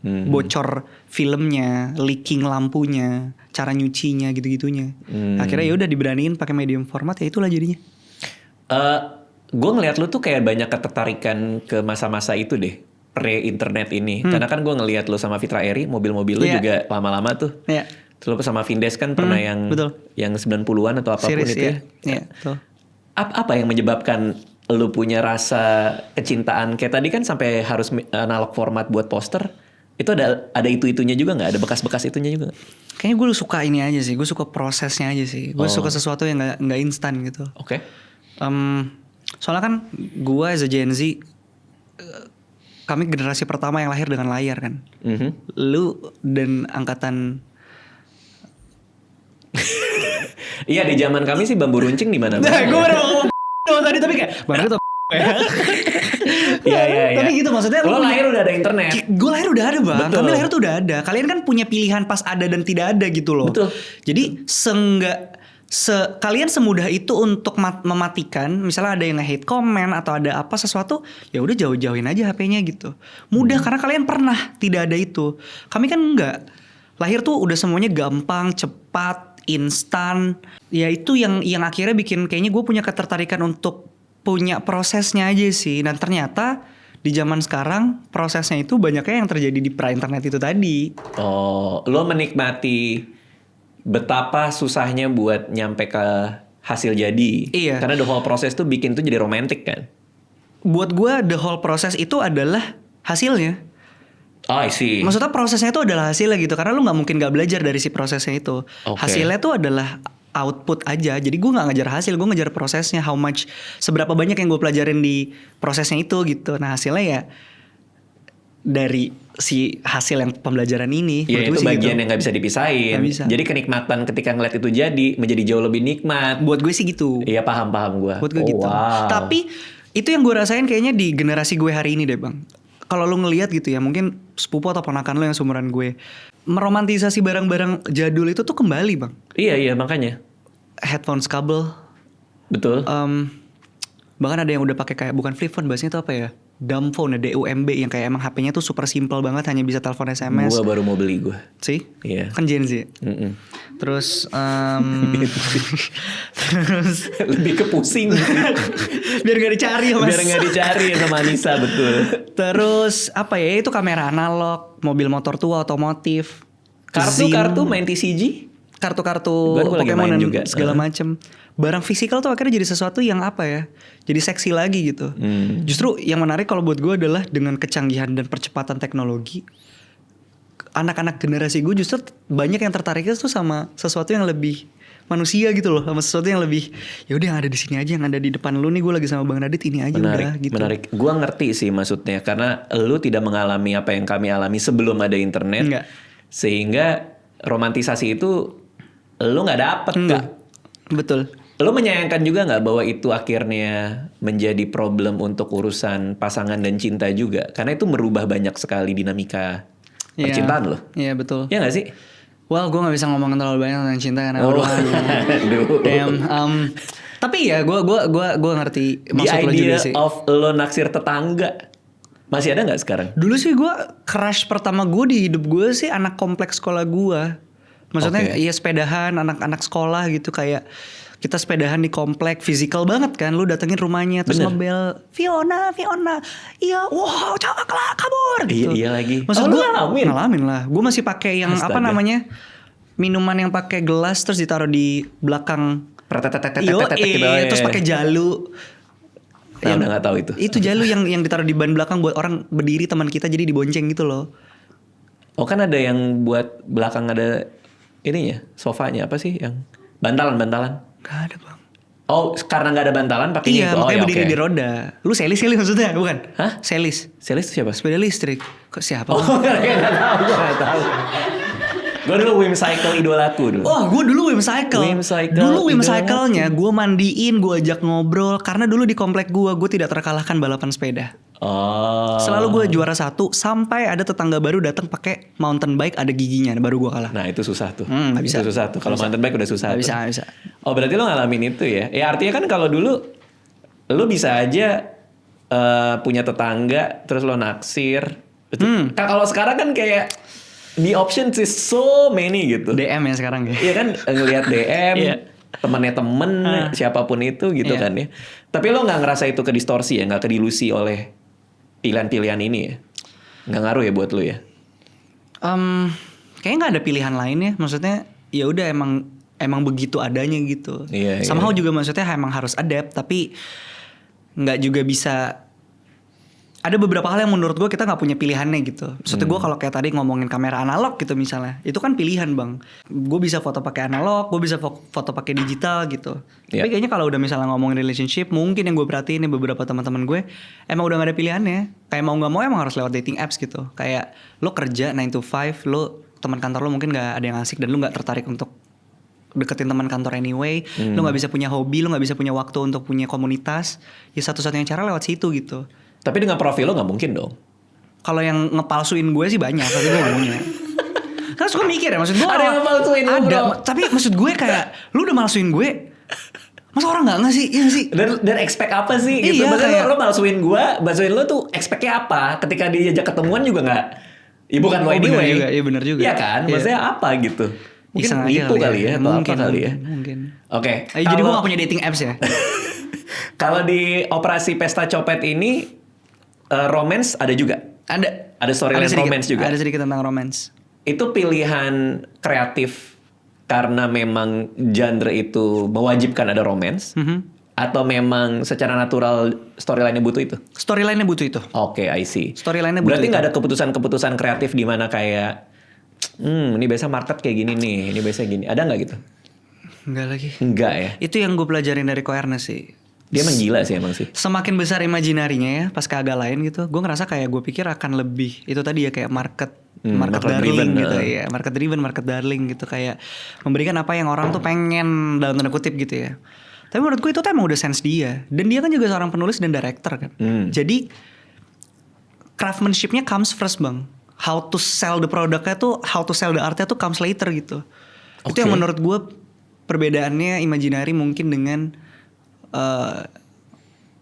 Bocor filmnya, leaking lampunya, cara nyucinya gitu-gitunya. Akhirnya ya udah diberaniin pakai medium format, ya itulah jadinya. Gue ngeliat lu tuh kayak banyak ketertarikan ke masa-masa itu deh, pre-internet ini. Karena kan gue ngeliat lu sama Fitra Eri, mobil-mobil lu Iya. juga lama-lama tuh. Iya. Terus lu sama Vindes kan pernah betul. yang 90-an atau apapun Series itu ya. ya. Iya, betul. Apa yang menyebabkan lu punya rasa kecintaan kayak tadi kan sampai harus analog format buat poster? Itu ada itu-itunya juga nggak? Ada bekas-bekas itunya juga nggak? Kayaknya gue suka ini aja sih, gue suka prosesnya aja sih. Gue suka sesuatu yang nggak instan gitu. Oke. Soalnya kan gue as a Gen Z, kami generasi pertama yang lahir dengan layar kan. Lu dan angkatan Iya di zaman kami sih bambu runcing di mana? Nah, gue baru ngomong tadi tapi kayak mana itu Iya. Tapi gitu maksudnya Lo lahir udah ada internet. Gue lahir udah ada bang. Betul. Kami lahir tuh udah ada. Kalian kan punya pilihan pas ada dan tidak ada gitu loh. Betul. Jadi kalian semudah itu untuk mematikan. Misalnya ada yang nge-hate comment atau ada apa sesuatu, ya udah jauh-jauhin aja HP-nya gitu. Mudah karena kalian pernah tidak ada itu. Kami kan enggak. Lahir tuh udah semuanya gampang, cepat, instan. Ya itu yang akhirnya bikin kayaknya gue punya ketertarikan untuk punya prosesnya aja sih. Dan ternyata di zaman sekarang prosesnya itu banyaknya yang terjadi di pra-internet itu tadi. Oh, lo menikmati betapa susahnya buat nyampe ke hasil jadi. Iya. Karena the whole proses tuh bikin tuh jadi romantis kan. Buat gue the whole proses itu adalah hasilnya. Oh, I see. Maksudnya prosesnya itu adalah hasilnya gitu. Karena lu gak mungkin gak belajar dari si prosesnya itu. Oke. Hasilnya tuh adalah output aja. Jadi gue gak ngejar hasil, gue ngejar prosesnya. How much, seberapa banyak yang gue pelajarin di prosesnya itu gitu. Nah hasilnya ya dari si hasil yang pembelajaran ini. Ya itu menurut gue sih bagian gitu. yang gak bisa dipisahin. Nggak bisa. Jadi kenikmatan ketika ngeliat itu jadi menjadi jauh lebih nikmat. Buat gue sih gitu. Iya paham gue. Buat gue gitu. Wow. Tapi itu yang gue rasain kayaknya di generasi gue hari ini deh bang. Kalau lu ngelihat gitu ya, mungkin sepupu atau ponakan lu yang seumuran gue meromantisasi barang-barang jadul itu tuh kembali bang. Iya makanya. Headphones kabel. Betul. Bahkan ada yang udah pakai kayak bukan flip phone, bahasanya tuh apa ya? Dumb phone ya, DUMB, yang kayak emang HP-nya tuh super simple banget, hanya bisa telepon SMS. Gue baru mau beli gue. Sih? Iya. Kan Gen Z. Terus terus Lebih ke pusing. biar gak dicari ya Mas. Biar nggak dicari sama Anissa, betul. Terus apa ya, itu kamera analog, mobil motor tua, otomotif, Kartu-kartu Zin, main TCG. kartu-kartu Gua lagi Pokemon main dan juga. segala macem. Barang fisikal tuh akhirnya jadi sesuatu yang apa ya, jadi seksi lagi gitu. Justru yang menarik kalau buat gue adalah dengan kecanggihan dan percepatan teknologi, anak-anak generasi gue justru banyak yang tertariknya tuh sama sesuatu yang lebih manusia gitu loh, sama sesuatu yang lebih ya udah yang ada di sini aja, yang ada di depan lu nih, gue lagi sama Bang Radit ini aja udah gitu. Menarik. Gua ngerti sih maksudnya, karena lu tidak mengalami apa yang kami alami sebelum ada internet. Enggak. Sehingga romantisasi itu lu nggak dapet Enggak. tuh. Betul. Lu menyayangkan juga nggak bahwa itu akhirnya menjadi problem untuk urusan pasangan dan cinta juga? Karena itu merubah banyak sekali dinamika percintaan lo. Iya betul. Ya nggak sih? Well, gue nggak bisa ngomongin terlalu banyak tentang cinta karena Oh, aduh. Damn. Tapi ya gue ngerti The maksud lo juga idea sih. of lo naksir tetangga masih ada nggak sekarang? Dulu sih gue crush pertama gue di hidup gue sih anak kompleks sekolah gue. Maksudnya Oke. iya sepedahan anak-anak sekolah gitu, kayak kita sepedahan di komplek, physical banget kan. Lu datengin rumahnya terus Bener. ngebel, Fiona. Iya, wow, cakep, kabur gitu. Iya lagi. Maksud Oh, lu gue ngalamin? lah. Gue masih pakai yang apa Astaga. namanya? Minuman yang pakai gelas terus ditaruh di belakang. Yo, Gitu. Oh, terus iya. pakai jalu. Nah, udah nggak tahu itu. Itu jalu yang ditaruh di ban belakang buat orang berdiri, teman kita jadi dibonceng gitu loh. Oh, kan ada yang buat belakang ada ininya, sofanya apa sih yang bantalan? Gak ada bang. Oh, karena nggak ada bantalan pakainya Iya, itu. Oh, makanya ya, berdiri oke. di roda. Lu selis maksudnya, bukan? Hah? Selis. Selis itu siapa? Sepeda listrik. Kok siapa? Oh, Bang? gue nggak tahu. Gue dulu Whimcycle idolaku dulu. Oh, gue dulu Whimcycle. Whimcycle, Dulu idolaku. Whimcycle-nya gue mandiin, gue ajak ngobrol. Karena dulu di komplek gue tidak terkalahkan balapan sepeda. Oh. Selalu gue juara 1 sampai ada tetangga baru datang pakai mountain bike ada giginya, baru gue kalah. Nah, itu susah tuh. Nggak bisa. Itu susah tuh. Kalau mountain bike udah susah. Gak tuh. bisa. Oh, berarti lo ngalamin itu ya? Ya artinya kan kalau dulu lo bisa aja punya tetangga terus lo naksir. Kalau sekarang kan kayak the options is so many gitu. DM ya sekarang ya. Iya kan ngelihat DM, Iya. temennya temen, siapapun itu gitu Iya. kan ya. Tapi lo nggak ngerasa itu kedistorsi ya, nggak kedilusi oleh pilihan-pilihan ini ya? Nggak ngaruh ya buat lo ya? Kayaknya nggak ada pilihan lain ya. Maksudnya ya udah emang begitu adanya gitu. Iya, Somehow iya. juga maksudnya emang harus adapt, tapi nggak juga bisa. Ada beberapa hal yang menurut gue kita nggak punya pilihannya gitu. Maksudnya gue kalau kayak tadi ngomongin kamera analog gitu misalnya, itu kan pilihan bang. Gue bisa foto pakai analog, gue bisa foto pakai digital gitu. Iya. Tapi kayaknya kalau udah misalnya ngomongin relationship, mungkin yang gue perhatiin nih beberapa teman-teman gue emang udah gak ada pilihannya. Kayak mau nggak mau emang harus lewat dating apps gitu. Kayak lo kerja 9 to 5, lo teman kantor lo mungkin nggak ada yang asik dan lo nggak tertarik untuk deketin teman kantor anyway. Lo nggak bisa punya hobi, lo nggak bisa punya waktu untuk punya komunitas. Ya satu-satunya cara lewat situ gitu. Tapi dengan profil lo nggak mungkin dong. Kalau yang ngepalsuin gue sih banyak, tapi gue gak punya. Kan suka mikir ya, maksud gue Ada yang ngepalsuin lo, ada, bro. tapi maksud gue kayak lu udah malsuin gue, masa orang nggak sih? Iya sih. Dan expect apa sih gitu? Iya, Maksudnya kayak- lo malsuin lo tuh expect-nya apa? Ketika diajak ketemuan juga nggak. Ya bukan lo Oh, bener anyway. juga, iya bener juga. Iya kan? Iya. Maksudnya apa gitu? Mungkin Iseng aja nipu kali ya, atau mungkin, apa kali ya. Mungkin. Oke. Jadi gue kalau- gak punya dating apps ya. Kalau di operasi pesta copet ini romance ada juga. Ada storyline sedikit, romance juga. Ada sedikit tentang romance. Itu pilihan kreatif karena memang genre itu mewajibkan ada romance, atau memang secara natural storyline-nya butuh itu? Storyline-nya butuh itu. Oke, I see. Storyline-nya butuh Berarti itu. nggak ada keputusan-keputusan kreatif di mana kayak, ini biasa market kayak gini nih, ini biasa gini. Ada nggak gitu? Enggak lagi. Enggak ya. Itu yang gue pelajarin dari Ko Ernest sih. Dia emang gila sih emang sih. Semakin besar imajinarinya ya, pas ke agak lain gitu, gue ngerasa kayak gue pikir akan lebih itu tadi ya kayak market market darling driven, gitu ya, market driven, market darling gitu, kayak memberikan apa yang orang tuh pengen dalam tanda kutip gitu ya. Tapi menurut gue itu tuh emang udah sense dia, dan dia kan juga seorang penulis dan director kan. Jadi craftsmanshipnya comes first bang. How to sell the productnya tuh, how to sell the artnya tuh comes later gitu. Itu yang Oke. menurut gue perbedaannya Imaginary mungkin dengan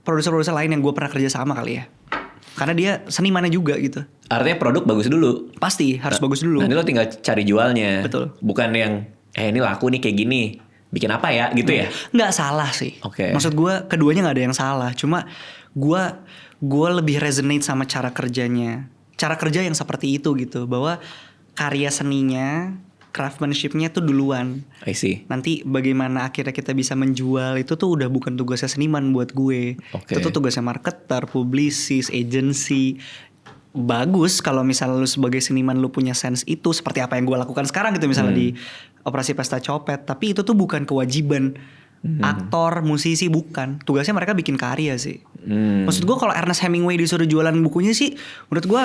produser-produser lain yang gue pernah kerja sama kali ya. Karena dia senimannya juga gitu. Artinya produk bagus dulu. Pasti harus bagus dulu. Nanti lo tinggal cari jualnya. Betul. Bukan yang ini laku nih kayak gini, bikin apa ya gitu ya? Nggak salah sih. Oke. Maksud gue keduanya nggak ada yang salah. Cuma gue lebih resonate sama cara kerjanya. Cara kerja yang seperti itu gitu. Bahwa karya seninya, craftsmanship-nya tuh duluan. I see. Nanti bagaimana akhirnya kita bisa menjual itu tuh udah bukan tugasnya seniman buat gue. Oke. Itu tuh tugasnya marketer, publisis, agency. Bagus kalau misalnya lu sebagai seniman lu punya sense itu, seperti apa yang gue lakukan sekarang gitu misalnya di Operasi Pesta Copet. Tapi itu tuh bukan kewajiban aktor, musisi, bukan. Tugasnya mereka bikin karya sih. Maksud gue kalau Ernest Hemingway disuruh jualan bukunya sih, menurut gue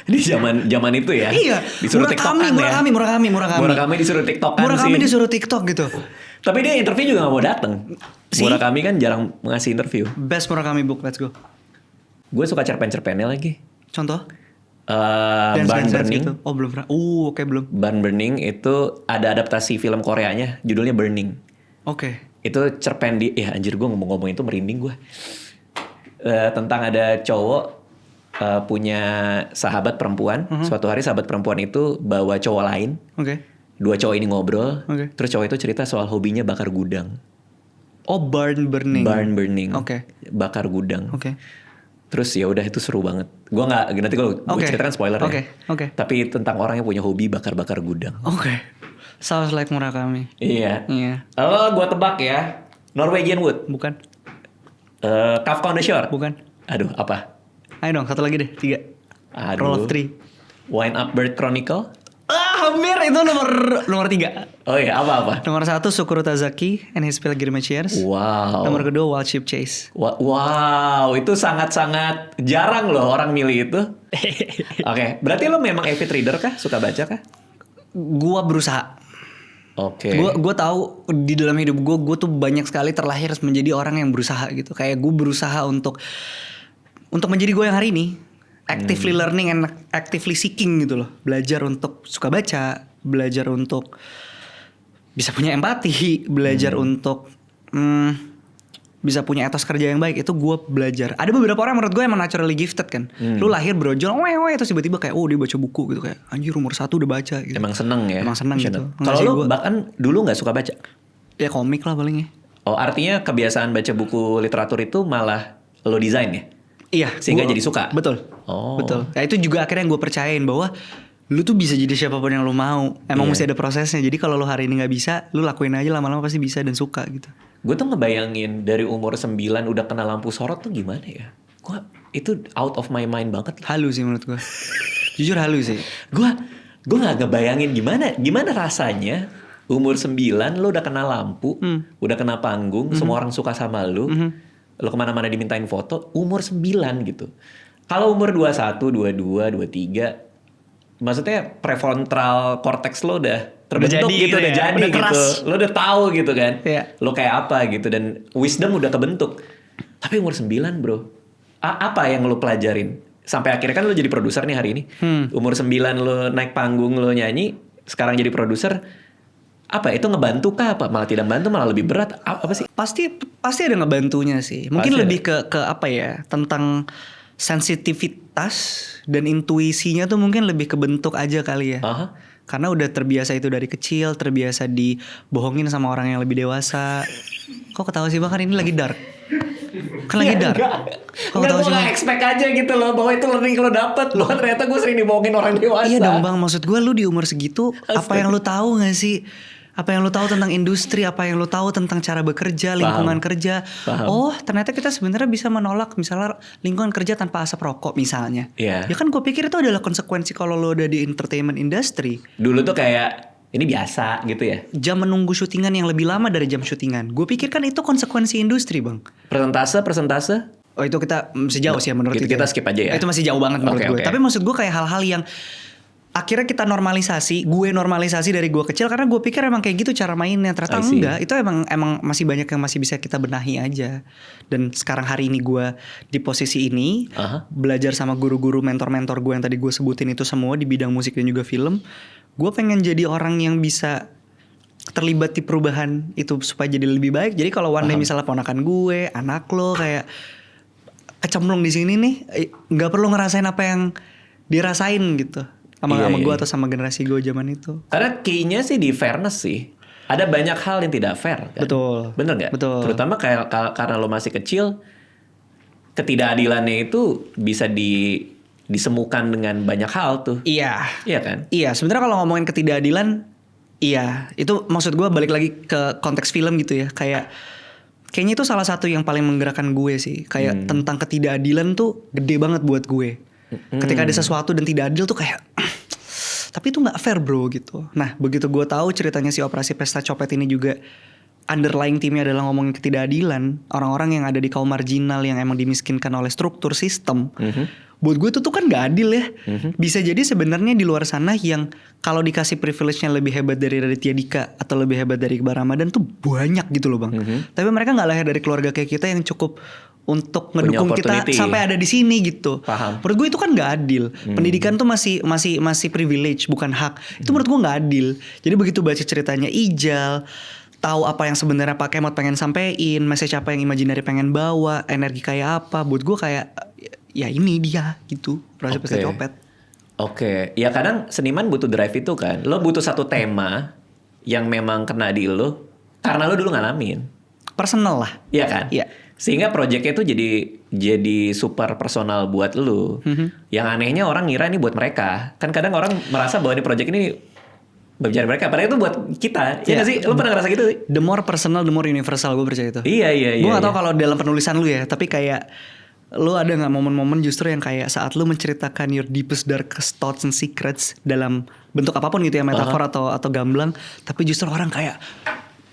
Di zaman itu ya. iya. Disuruh TikTokan ya. Murakami disuruh TikTokan Murakami sih. disuruh TikTok gitu. Tapi dia interview juga gak mau dateng. Si? Murakami kan jarang ngasih interview. Best Murakami book, let's go. Gue suka cerpen-cerpennya lagi. Contoh? Barn Burning. Gitu. Oh belum pernah. Oke belum. Barn Burning itu ada adaptasi film Koreanya, judulnya Burning. Oke. Itu cerpen ya anjir gue ngomong-ngomong itu merinding gue. Tentang ada cowok punya sahabat perempuan. Suatu hari sahabat perempuan itu bawa cowok lain. Oke. Dua cowok ini ngobrol. Oke. Terus cowok itu cerita soal hobinya bakar gudang. Oh barn burning. Barn burning. Oke. Bakar gudang. Oke. Terus ya udah itu seru banget. Gue nggak nanti gue ceritakan spoiler ya. Oke. Tapi tentang orang yang punya hobi bakar-bakar gudang. Oke. Sounds like Murakami. Iya. Iya. Kalau gue tebak ya, Norwegian Wood. Bukan. Kafka on the Shore. Bukan. Aduh apa? Ayo dong, satu lagi deh, 3. Aduh. Roll of 3. Wind Up Bird Chronicle. Hampir itu nomor 3. Oh iya apa? Nomor 1 Sukuru Tazaki and His Pilgrimages. Wow. Nomor kedua Wild Sheep Chase. Wow, itu sangat-sangat jarang loh orang milih itu. Oke, berarti lo memang avid reader kah? Suka baca kah? Gua berusaha. Oke. Gue tahu di dalam hidup gue tuh banyak sekali terlahir menjadi orang yang berusaha gitu. Kayak gue berusaha untuk menjadi gue yang hari ini. Actively learning and actively seeking gitu loh. Belajar untuk suka baca, belajar untuk bisa punya empati, belajar untuk bisa punya etos kerja yang baik. Itu gue belajar. Ada beberapa orang menurut gue emang naturally gifted kan. Lu lahir brojol, terus tiba-tiba kayak dia baca buku gitu, kayak anjir umur 1 udah baca gitu. Emang seneng ya? Emang seneng gitu. Kalau lu bahkan dulu gak suka baca? Ya komik lah paling ya. Oh artinya kebiasaan baca buku literatur itu malah lo desain ya? Iya. Sehingga jadi suka? Betul. Oh. Betul. Ya itu juga akhirnya yang gue percayain bahwa lu tuh bisa jadi siapapun yang lu mau. Emang mesti ada prosesnya. Jadi kalau lu hari ini gak bisa, lu lakuin aja, lama-lama pasti bisa dan suka gitu. Gue tuh ngebayangin dari umur 9 udah kena lampu sorot tuh gimana ya? Gue itu out of my mind banget. Halu sih menurut gue. Jujur halu sih. Gue gak ngebayangin gimana rasanya umur 9 lo udah kena lampu, udah kena panggung, semua orang suka sama lo. Lo kemana-mana dimintain foto, umur 9 gitu. Kalau umur 21, 22, 23, maksudnya prefrontal cortex lo udah terbentuk gitu, udah jadi udah gitu. keras. Lo udah tahu gitu kan, Iya. lo kayak apa gitu, dan wisdom udah kebentuk. Tapi umur 9 bro, apa yang lo pelajarin? Sampai akhirnya kan lo jadi produser nih hari ini. Umur 9 lo naik panggung, lo nyanyi, sekarang jadi produser. Apa itu ngebantu kah? Apa malah tidak membantu, malah lebih berat? Apa sih? Pasti ada ngebantunya sih. Mungkin Pasti lebih ke apa ya? Tentang sensitivitas dan intuisinya tuh mungkin lebih kebentuk aja kali ya. Karena udah terbiasa itu dari kecil, terbiasa dibohongin sama orang yang lebih dewasa. Kok ketawa sih Bang? Kan ini lagi dark. Kan lagi dark. Kok ketawa sih Bang? Gue expect aja gitu loh bahwa itu learning lo dapet. Lo ternyata gue sering dibohongin orang dewasa. Iya dong Bang, maksud gue lu di umur segitu apa yang lu tahu gak sih? Apa yang lu tahu tentang industri, apa yang lu tahu tentang cara bekerja, lingkungan kerja. Oh, ternyata kita sebenarnya bisa menolak misalnya lingkungan kerja tanpa asap rokok misalnya. Ya kan gue pikir itu adalah konsekuensi kalau lu udah di entertainment industry. Dulu tuh kayak ini biasa gitu ya. Jam menunggu syutingan yang lebih lama dari jam syutingan. Gue pikir kan itu konsekuensi industri, Bang. Persentase? Oh, itu kita masih jauh sih ya menurut kita skip aja ya. Itu masih jauh banget menurut gue. Tapi maksud gue kayak hal-hal yang akhirnya kita normalisasi, gue normalisasi dari gue kecil karena gue pikir emang kayak gitu cara mainnya. Ternyata enggak, itu emang masih banyak yang masih bisa kita benahi aja. Dan sekarang hari ini gue di posisi ini, belajar sama guru-guru, mentor-mentor gue yang tadi gue sebutin itu semua di bidang musik dan juga film. Gue pengen jadi orang yang bisa terlibat di perubahan itu supaya jadi lebih baik. Jadi kalau one day misalnya ponakan gue, anak lo kayak kecemplung di sini nih, nggak perlu ngerasain apa yang dirasain gitu. sama Iya, gue iya. atau sama generasi gue zaman itu. Karena key-nya sih di fairness sih. Ada banyak hal yang tidak fair kan? Betul. Bener nggak? Betul. Terutama kayak karena lo masih kecil, ketidakadilannya itu bisa disemukan dengan banyak hal tuh. Iya. Iya kan? Iya, sebenarnya kalau ngomongin ketidakadilan, iya, itu maksud gue balik lagi ke konteks film gitu ya. Kayaknya itu salah satu yang paling menggerakkan gue sih. Kayak tentang ketidakadilan tuh gede banget buat gue. Ketika ada sesuatu dan tidak adil tuh kayak tapi itu nggak fair bro gitu. Nah begitu gue tahu ceritanya si Operasi Pesta Copet ini juga underlying timnya adalah ngomongin ketidakadilan, orang-orang yang ada di kaum marginal yang emang dimiskinkan oleh struktur sistem. Buat gue itu tuh kan nggak adil ya. Bisa jadi sebenarnya di luar sana yang kalau dikasih privilege-nya lebih hebat dari Raditya Dika atau lebih hebat dari Iqbal Ramadan tuh banyak gitu loh bang. Tapi mereka nggak lahir dari keluarga kayak kita yang cukup untuk ngedukung kita opportunity. sampai ada di sini gitu. Paham. Menurut gue itu kan nggak adil. Pendidikan tuh masih privilege bukan hak. Itu menurut gue nggak adil. Jadi begitu baca ceritanya Ijal, tahu apa yang sebenarnya Pak Kemot pengen sampein, message apa yang imaginary pengen bawa, energi kayak apa, buat gue kayak ya ini dia gitu. Operasi Pesta Copet. Oke, ya kadang seniman butuh drive itu kan. Lo butuh satu tema yang memang kena di lo karena lo dulu ngalamin. Personal lah. Iya kan? Iya. Sehingga proyeknya itu jadi super personal buat lu. Yang anehnya orang ngira ini buat mereka. Kan kadang orang merasa bahwa ini proyek ini berbicara mereka. Padahal itu buat kita. Iya nggak sih? Lu pernah ngerasa gitu? The more personal, the more universal, gue percaya itu. Iya. Gue gak tahu kalau dalam penulisan lu ya, tapi kayak lu ada nggak momen-momen justru yang kayak saat lu menceritakan your deepest darkest thoughts and secrets dalam bentuk apapun gitu ya, metafor atau gamblang, tapi justru orang kayak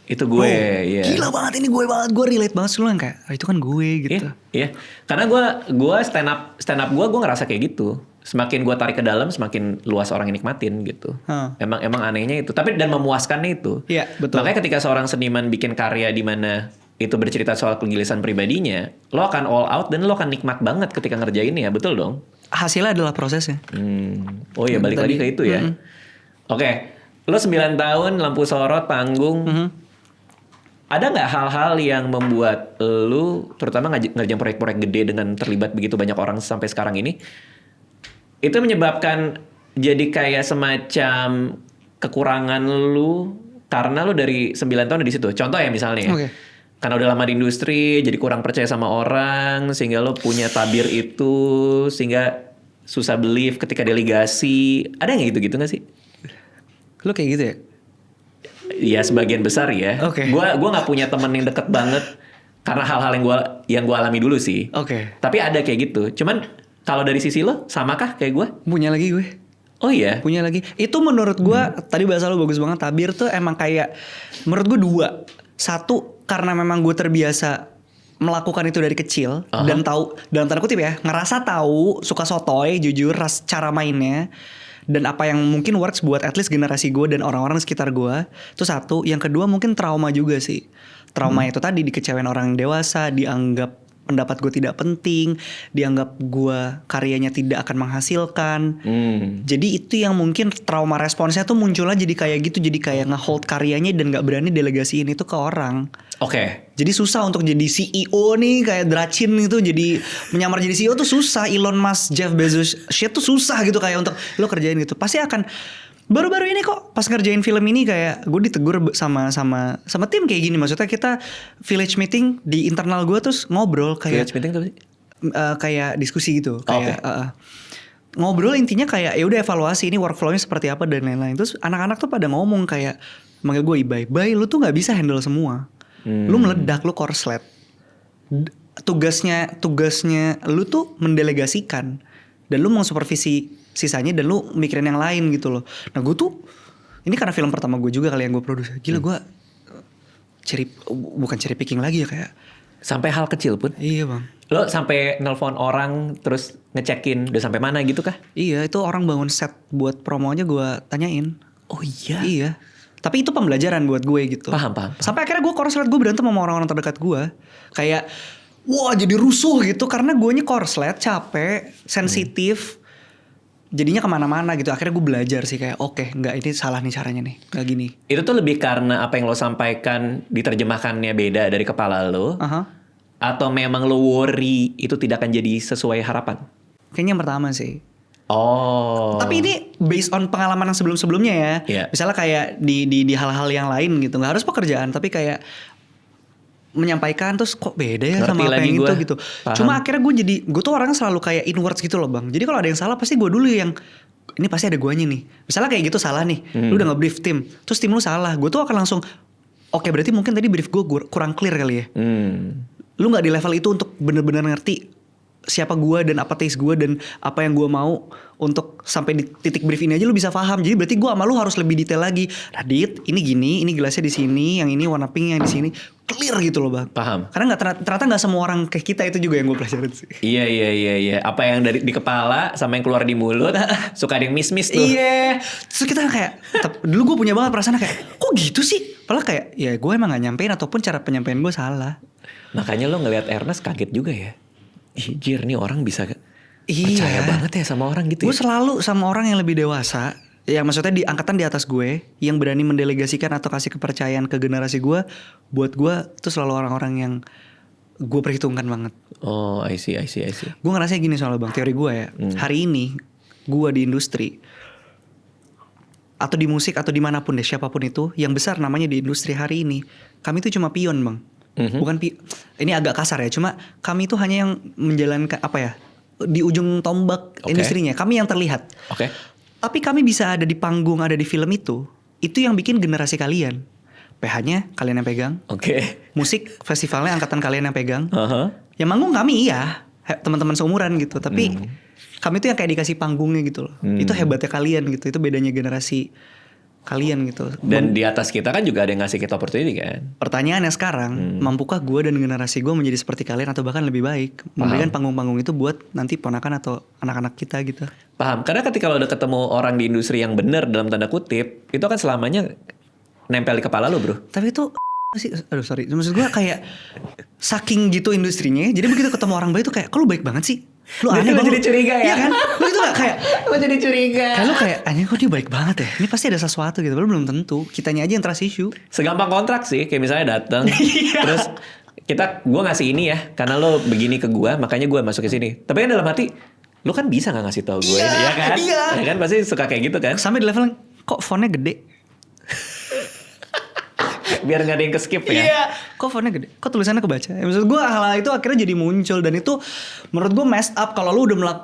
itu gue, iya. Gila banget ini gue banget, gue relate banget sih lu yang kayak itu kan gue gitu. Iya. Karena gue stand up gue ngerasa kayak gitu. Semakin gue tarik ke dalam, semakin luas orang yang nikmatin gitu. Emang anehnya itu. Tapi dan memuaskannya itu. Iya, betul. Makanya ketika seorang seniman bikin karya di mana itu bercerita soal kegelisahan pribadinya, lo akan all out dan lo akan nikmat banget ketika ngerjainnya, betul dong? Hasilnya adalah prosesnya. Oh iya, balik lagi ke itu ya. Oke, lo 9 tahun lampu sorot panggung. Ada nggak hal-hal yang membuat lu, terutama ngerjain proyek-proyek gede dengan terlibat begitu banyak orang sampai sekarang ini, itu menyebabkan jadi kayak semacam kekurangan lu karena lu dari 9 tahun di situ. Contoh ya misalnya, karena udah lama di industri, jadi kurang percaya sama orang, sehingga lu punya tabir itu, sehingga susah believe ketika delegasi. Ada nggak gitu-gitu nggak sih? Lu kayak gitu ya? Ya sebagian besar ya. Gua nggak punya temen yang deket banget karena hal-hal yang gua alami dulu sih. Tapi ada kayak gitu. Cuman kalau dari sisi lo samakah kayak gue? Punya lagi gue. Oh iya. Punya lagi. Itu menurut gue tadi bahasa lo bagus banget. Tabir tuh emang kayak menurut gue dua. Satu karena memang gue terbiasa melakukan itu dari kecil dan tahu dalam tanda kutip ya ngerasa tahu suka sotoy jujur cara mainnya. Dan apa yang mungkin works buat at least generasi gue dan orang-orang sekitar gue. Itu satu. Yang kedua mungkin trauma juga sih. Trauma itu tadi dikecewain orang dewasa. Dianggap pendapat gue tidak penting. Dianggap gue karyanya tidak akan menghasilkan. Jadi itu yang mungkin trauma responsnya tuh munculnya jadi kayak gitu. Jadi kayak nge-hold karyanya dan gak berani delegasiin itu ke orang. Jadi susah untuk jadi CEO nih kayak Drachin itu jadi menyamar jadi CEO tuh susah. Elon Musk, Jeff Bezos shit tuh susah gitu kayak untuk lo kerjain gitu. Pasti akan baru-baru ini kok pas ngerjain film ini kayak gue ditegur sama tim kayak gini. Maksudnya kita village meeting di internal gue terus ngobrol kayak village meeting tuh kayak diskusi gitu kayak ngobrol intinya kayak ya udah evaluasi ini workflow-nya seperti apa dan lain-lain. Terus anak-anak tuh pada ngomong kayak manggil gue Ibai, lu tuh nggak bisa handle semua. Lu meledak, lu korslet. Tugasnya lu tuh mendelegasikan dan lu mengsupervisi sisanya dan lu mikirin yang lain gitu loh. Nah gue tuh ini karena film pertama gue juga kali yang gue produksi. Gila gue bukan cherry picking lagi ya kayak sampai hal kecil pun. Iya bang. Lo sampai nelpon orang terus ngecekin udah sampai mana gitu kah? Iya itu orang bangun set buat promo aja gue tanyain. Oh iya. Iya. Tapi itu pembelajaran buat gue gitu. Paham. Sampai akhirnya gue korslet, gue berantem sama orang-orang terdekat gue. Kayak wah jadi rusuh gitu karena gue korslet capek, sensitif. Jadinya kemana-mana gitu. Akhirnya gue belajar sih kayak oke, enggak ini salah nih caranya nih. Kayak gini. Itu tuh lebih karena apa yang lo sampaikan diterjemahkannya beda dari kepala lo. Atau memang lo worry itu tidak akan jadi sesuai harapan? Kayaknya yang pertama sih. Oh. Tapi ini based on pengalaman yang sebelum-sebelumnya ya. Iya. Misalnya kayak di hal-hal yang lain gitu. Nggak harus pekerjaan, tapi kayak menyampaikan terus kok beda ya Ngerti sama apa lagi yang gua. itu gitu. Paham. Cuma akhirnya gue tuh orangnya selalu kayak inwards gitu loh bang. Jadi kalau ada yang salah pasti gue dulu yang ini pasti ada guanya nih. Misalnya kayak gitu salah nih. Lu udah nge-brief tim, terus tim lu salah. Gue tuh akan langsung oke berarti mungkin tadi brief gue kurang clear kali ya. Lu nggak di level itu untuk bener-bener ngerti siapa gue dan apa taste gue dan apa yang gue mau untuk sampai di titik brief ini aja lu bisa paham. Jadi berarti gue sama lu harus lebih detail lagi. Radit, ini gini, ini gelasnya di sini, yang ini warna pink yang di sini. Clear gitu loh bang. Paham. Karena ternyata nggak semua orang kayak kita, itu juga yang gue pelajarin sih. Iya. Apa yang di kepala sama yang keluar di mulut suka ada yang miss tuh. Iya. Terus kita kayak dulu gue punya banget perasaan kayak kok gitu sih? Padahal kayak ya gue emang gak nyampein ataupun cara penyampaian gue salah. Makanya lo ngelihat Ernest kaget juga ya. Ih, Jir, nih orang bisa Iya. percaya banget ya sama orang gitu Gue ya. selalu sama orang yang lebih dewasa, yang maksudnya di angkatan di atas gue, yang berani mendelegasikan atau kasih kepercayaan ke generasi gue. Buat gue itu selalu orang-orang yang gue perhitungkan banget. Oh, I see. Gue ngerasa gini soalnya bang, teori gue ya. Hari ini gue di industri atau di musik atau dimanapun deh, siapapun itu yang besar namanya di industri hari ini, kami itu cuma pion bang. Bukan ini agak kasar ya, cuma kami itu hanya yang menjalankan apa ya, di ujung tombak industrinya. Kami yang terlihat. Oke. Tapi kami bisa ada di panggung, ada di film itu yang bikin generasi kalian. PH-nya kalian yang pegang. Oke. Musik festivalnya angkatan kalian yang pegang. Aha. Yang manggung kami iya, teman-teman seumuran gitu. Tapi kami tuh yang kayak dikasih panggungnya gitu loh. Itu hebatnya kalian gitu. Itu bedanya generasi kalian gitu. Dan di atas kita kan juga ada yang ngasih kita opportunity kan. Pertanyaannya sekarang, mampukah gue dan generasi gue menjadi seperti kalian atau bahkan lebih baik? Memberikan panggung-panggung itu buat nanti ponakan atau anak-anak kita gitu. Paham. Karena ketika lo udah ketemu orang di industri yang benar dalam tanda kutip, itu kan selamanya nempel di kepala lo bro. Tapi itu sih, aduh sorry, maksud gue kayak saking gitu industrinya, jadi begitu ketemu orang baik tuh kayak, kok lu baik banget sih? Lu aneh Lo banget. jadi curiga ya? Iya kan? Lu itu gak kayak, Lo jadi curiga. kayak lu kayak, anjing kok dia baik banget ya? Ini pasti ada sesuatu gitu, padahal belum tentu. Kitanya aja yang trust issue. Segampang kontrak sih, kayak misalnya datang, terus gue ngasih ini ya, karena lo begini ke gue, makanya gue masuk ke sini. Tapi kan dalam hati, lo kan bisa nggak ngasih tahu gue, ya kan? Iya. Ya kan pasti suka kayak gitu kan? Sampai di level, kok fontnya gede? Biar nggak ada yang ke skip ya. Iya. Kok fontnya gede? Kok tulisannya kebaca? Ya, maksud gue hal-hal itu akhirnya jadi muncul. Dan itu menurut gue messed up kalau lu udah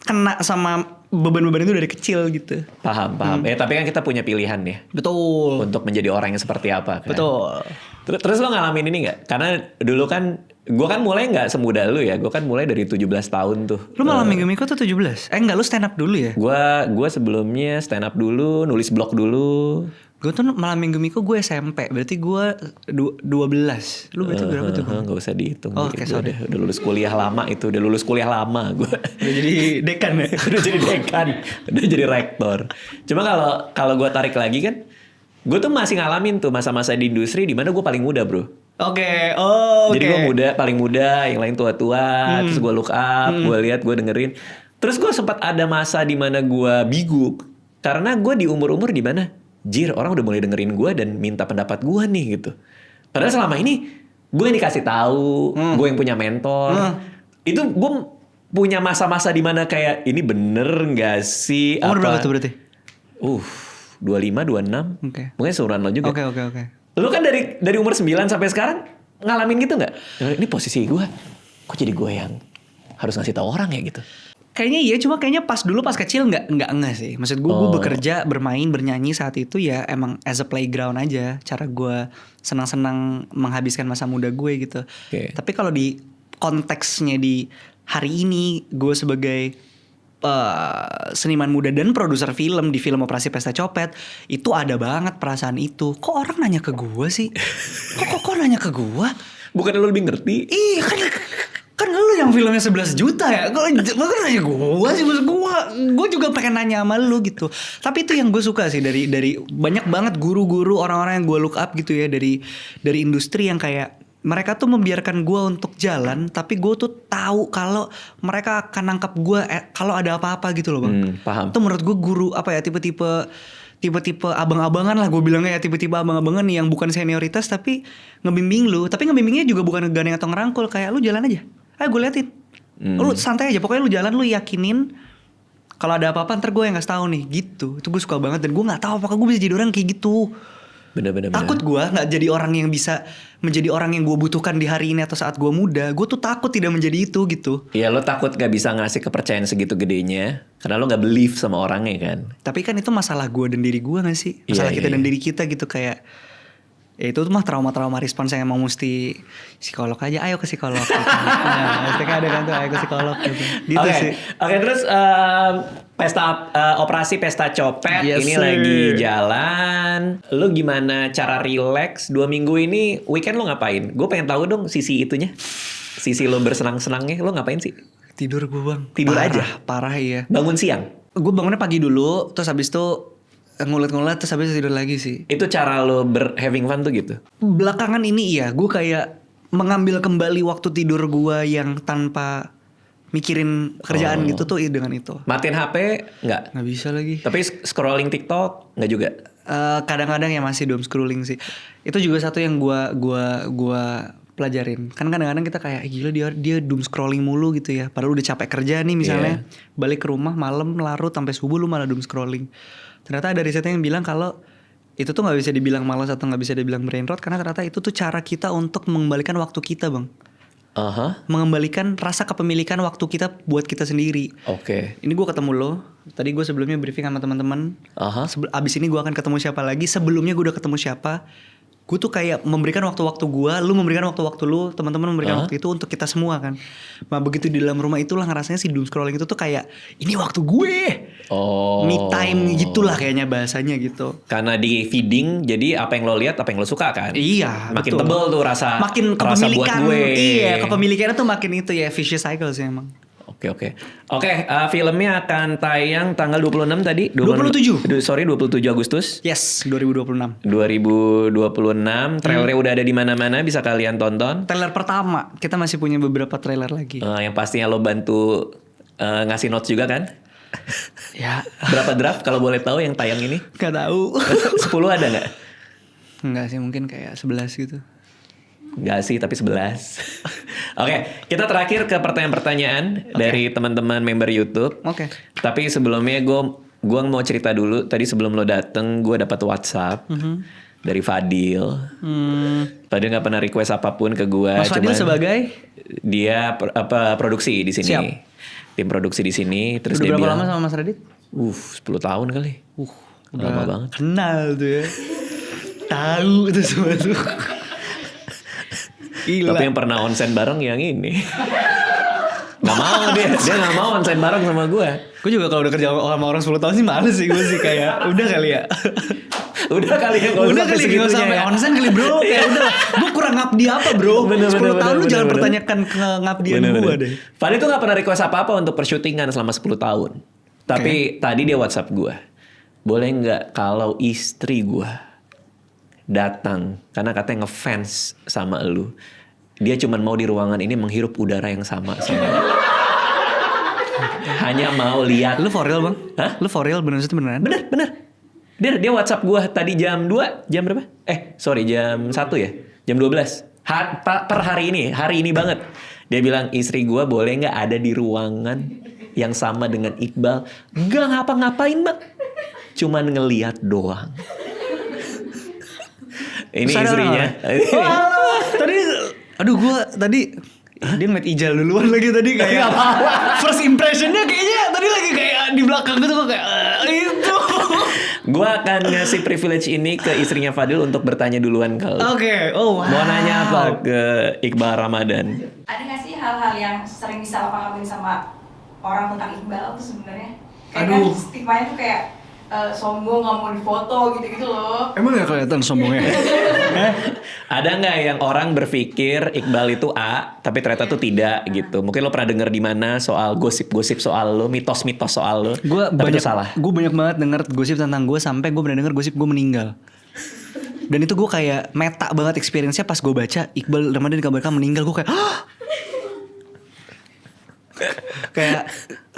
kena sama beban-beban itu dari kecil gitu. Paham. Tapi kan kita punya pilihan ya. Betul. Untuk menjadi orang yang seperti apa kan. Betul. Terus lo ngalamin ini gak? Karena dulu kan, gue kan mulai gak semudah lu ya. Gue kan mulai dari 17 tahun tuh. Lu malam minggu-minggu tuh 17? Enggak, lu stand up dulu ya? Gue sebelumnya stand up dulu, nulis blog dulu. Gue tuh malam minggu-minggu gue SMP. Berarti gue 12. Lu berarti berapa tuh? Gak usah dihitung. Oh, oke, sorry. Udah lulus kuliah lama itu. Udah lulus kuliah lama gue. Udah jadi dekan ya? Udah jadi dekan. Udah jadi rektor. Cuma kalau gue tarik lagi kan, gue tuh masih ngalamin tuh masa-masa di industri di mana gue paling muda bro. Oke. Oh, oke. Jadi gue paling muda, yang lain tua-tua. Terus gue look up, gue lihat, gue dengerin. Terus gue sempat ada masa di mana gue biguk karena gue di umur-umur di mana, Jir, orang udah mulai dengerin gue dan minta pendapat gue nih gitu. Padahal selama ini gue yang dikasih tahu, gue yang punya mentor. Itu gue punya masa-masa di mana kayak ini bener nggak sih? Umur berapa tuh berarti? 25, 26. Oke. Mungkin seumuran lo juga. Oke. Lu kan dari umur 9 sampai sekarang ngalamin gitu nggak? Ini posisi gue, kok jadi gue yang harus ngasih tahu orang ya gitu? Kayaknya iya, cuma kayaknya pas kecil enggak sih. Maksud gue bekerja, bermain, bernyanyi saat itu ya emang as a playground aja. Cara gue senang-senang menghabiskan masa muda gue gitu. Okay. Tapi kalau di konteksnya di hari ini, gue sebagai seniman muda dan produser film di film Operasi Pesta Copet, itu ada banget perasaan itu. Kok orang nanya ke gue sih? Kok nanya ke gue? Bukan lu lebih ngerti? Iya kan lu yang filmnya 11 juta ya. Kalau nanya gue sih, maksud gue juga pengen nanya sama lu gitu. Tapi itu yang gue suka sih dari banyak banget guru-guru, orang-orang yang gue look up gitu ya, dari industri yang kayak mereka tuh membiarkan gue untuk jalan, tapi gue tuh tahu kalau mereka akan nangkap gue kalau ada apa-apa gitu loh bang. Paham. Itu menurut gue guru apa ya, tipe-tipe abang-abangan lah gue bilangnya ya, tipe-tipe abang-abangan yang bukan senioritas tapi ngebimbing lu. Tapi ngebimbingnya juga bukan ngegandeng atau ngerangkul, kayak lu jalan aja, gue liatin. Lu santai aja, pokoknya lu jalan, lu yakinin Kalau ada apa-apa ntar gue yang ngasih tahu nih gitu. Itu gue suka banget dan gue nggak tahu apakah gue bisa jadi orang kayak gitu. Bener-bener. Takut gue nggak jadi orang yang bisa menjadi orang yang gue butuhkan di hari ini atau saat gue muda. Gue tuh takut tidak menjadi itu gitu. Iya, lo takut gak bisa ngasih kepercayaan segitu gedenya karena lo gak believe sama orangnya kan. Tapi kan itu masalah gue dan diri gue gak sih? Masalah Iya, kita iya, dan iya. diri kita gitu kayak. Ya itu tuh mah trauma-trauma respons yang emang mesti psikolog aja. Ayo ke psikolog gitu. Nah, STK ada kan tuh ayo ke psikolog gitu. Gitu Oke. sih. Oke, terus operasi pesta copet Yes, ini sir. lagi jalan. Lu gimana cara relax 2 minggu ini? Weekend lo ngapain? Gue pengen tahu dong sisi itunya. Sisi lo bersenang-senangnya lo ngapain sih? Tidur gue bang. Tidur Parah, aja? Parah iya. Bangun siang. Gue bangunnya pagi dulu. Terus habis itu ngulet-ngulet. Terus habis itu tidur lagi sih. Itu cara lo having fun tuh gitu. Belakangan ini iya. Gue kayak mengambil kembali waktu tidur gue yang tanpa mikirin kerjaan gitu tuh dengan itu. Matiin HP nggak? Nggak bisa lagi. Tapi scrolling TikTok nggak juga? Kadang-kadang ya masih doom scrolling sih. Itu juga satu yang gua pelajarin. Kan kadang-kadang kita kayak gila dia doom scrolling mulu gitu ya. Padahal udah capek kerja nih misalnya. Balik ke rumah malam larut sampai subuh lu malah doom scrolling. Ternyata ada risetnya yang bilang kalau itu tuh nggak bisa dibilang malas atau nggak bisa dibilang brain rot karena ternyata itu tuh cara kita untuk mengembalikan waktu kita, Bang. Mengembalikan rasa kepemilikan waktu kita buat kita sendiri. Oke. Ini gue ketemu lo. Tadi gue sebelumnya briefing sama teman-teman. Abis ini gue akan ketemu siapa lagi. Sebelumnya gue udah ketemu siapa. Gue tuh kayak memberikan waktu-waktu gue. Lu memberikan waktu-waktu lu. Teman-teman memberikan waktu itu untuk kita semua kan. Nah begitu di dalam rumah itulah ngerasanya si doom scrolling itu tuh kayak ini waktu gue. Oh. Me time gitulah kayaknya bahasanya gitu. Karena di feeding, jadi apa yang lo lihat, apa yang lo suka kan? Iya. Makin betul. tebel tuh rasa. Makin rasa buat kepemilikan. gue. Iya kepemilikannya tuh makin itu ya. Vicious cycle sih emang. Oke. Filmnya akan tayang tanggal 26 tadi. 27. 27 Agustus. Yes 2026. 2026. Trailernya udah ada di mana-mana, bisa kalian tonton. Trailer pertama. Kita masih punya beberapa trailer lagi. Yang pastinya lo bantu ngasih notes juga kan? Ya. Berapa draft kalau boleh tahu yang tayang ini? Gak tahu. 10 ada nggak? Enggak sih mungkin kayak 11 gitu. Nggak sih, tapi 11. Oke, kita terakhir ke pertanyaan-pertanyaan dari teman-teman member YouTube. Oke. Tapi sebelumnya gue mau cerita dulu. Tadi sebelum lo dateng, gue dapat WhatsApp dari Fadil. Fadil nggak pernah request apapun ke gue. Mas Fadil sebagai? Dia produksi di sini. Siap. Tim produksi di sini. Terus Udah dia berapa bilang, lama sama Mas Radit? 10 tahun kali. Udah Lama banget. Kenal tuh ya. Tahu itu semua tuh. Gila. Tapi yang pernah onsen bareng yang ini. Gak mau dia gak mau onsen bareng sama gue. Gue juga kalau udah kerja sama orang 10 tahun sih males sih gue sih kayak udah kali ya. Udah kali ya gak Udah kali gak sampai onsen kali bro. Kayak udah gue kurang ngabdi apa bro. 10 tahun lu jangan pertanyakan ngabdian gue deh. Fadil tuh gak pernah request apa-apa untuk persyutingan selama 10 tahun. Tapi tadi dia WhatsApp gue. Boleh gak kalau istri gue datang karena katanya ngefans sama lu. Dia cuma mau di ruangan ini menghirup udara yang sama lu. Hanya mau lihat. Lu for real bang? Hah? Lu for real beneran itu beneran? Bener. Dia WhatsApp gue tadi jam 2. Jam berapa? Jam 1 ya? Jam 12. Per hari ini banget. Dia bilang istri gue boleh gak ada di ruangan yang sama dengan Iqbal. Gak ngapa-ngapain bang. Cuman ngeliat doang. Ini istrinya. Gue tadi dia ngeliat Ijal duluan lagi tadi kayak first impressionnya kayaknya tadi lagi kayak di belakang gitu kok kayak itu. Gue akan ngasih privilege ini ke istrinya Fadil untuk bertanya duluan ke lu. Oke. Oh wow. Mau nanya apa ke Iqbal Ramadan? Ada gak sih hal-hal yang sering disalahpahamin sama orang tentang Iqbal tuh sebenarnya? Kayak kan stigmanya tuh kayak sombong, gak mau difoto gitu-gitu loh. Emang gak kelihatan sombongnya? Ada nggak yang orang berpikir Iqbal itu A, tapi ternyata tuh tidak gitu? Mungkin lo pernah denger di mana soal gosip-gosip soal lo, mitos-mitos soal lo. Tapi itu salah. Gue banyak banget denger gosip tentang gue sampai gue pernah denger gosip gue meninggal. Dan itu gue kayak meta banget experience-nya pas gue baca Iqbal Ramadan dikabarkan meninggal. Gue kayak kayak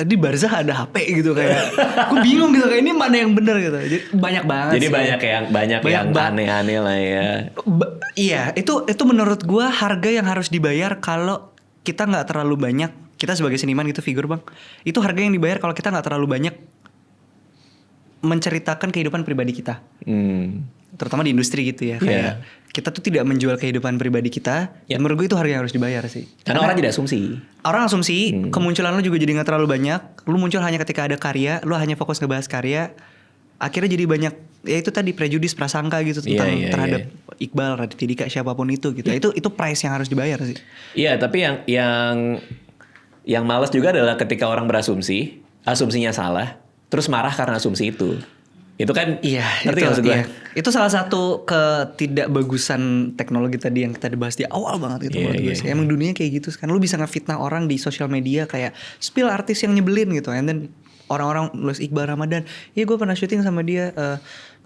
di Barzah ada HP gitu kayak gue bingung gitu kayak ini mana yang benar gitu. Jadi banyak banget. Jadi sih. banyak yang aneh-aneh lah ya. Iya, itu menurut gue harga yang harus dibayar kalau kita nggak terlalu banyak kita sebagai seniman gitu figur bang, itu harga yang dibayar kalau kita nggak terlalu banyak menceritakan kehidupan pribadi kita, terutama di industri gitu ya. Kayak kita tuh tidak menjual kehidupan pribadi kita. Dan menurut gue itu harga yang harus dibayar sih. Karena orang jadi asumsi. Orang asumsi, kemunculan lu juga jadi nggak terlalu banyak. Lu muncul hanya ketika ada karya, lu hanya fokus ngebahas karya. Akhirnya jadi banyak, ya itu tadi prejudis prasangka gitu tentang terhadap Iqbal, Raditya Dika, siapapun itu gitu. Itu price yang harus dibayar sih. Iya, tapi yang malas juga adalah ketika orang berasumsi, asumsinya salah, terus marah karena asumsi itu. Itu kan, ngerti itu, maksud gue? Itu salah satu ketidakbagusan teknologi tadi yang kita bahas di awal banget gitu menurut gue sih. Emang dunia kayak gitu kan, lu bisa ngefitnah orang di sosial media kayak spill artis yang nyebelin gitu, and then orang-orang nulis Iqbal Ramadan, iya gue pernah syuting sama dia,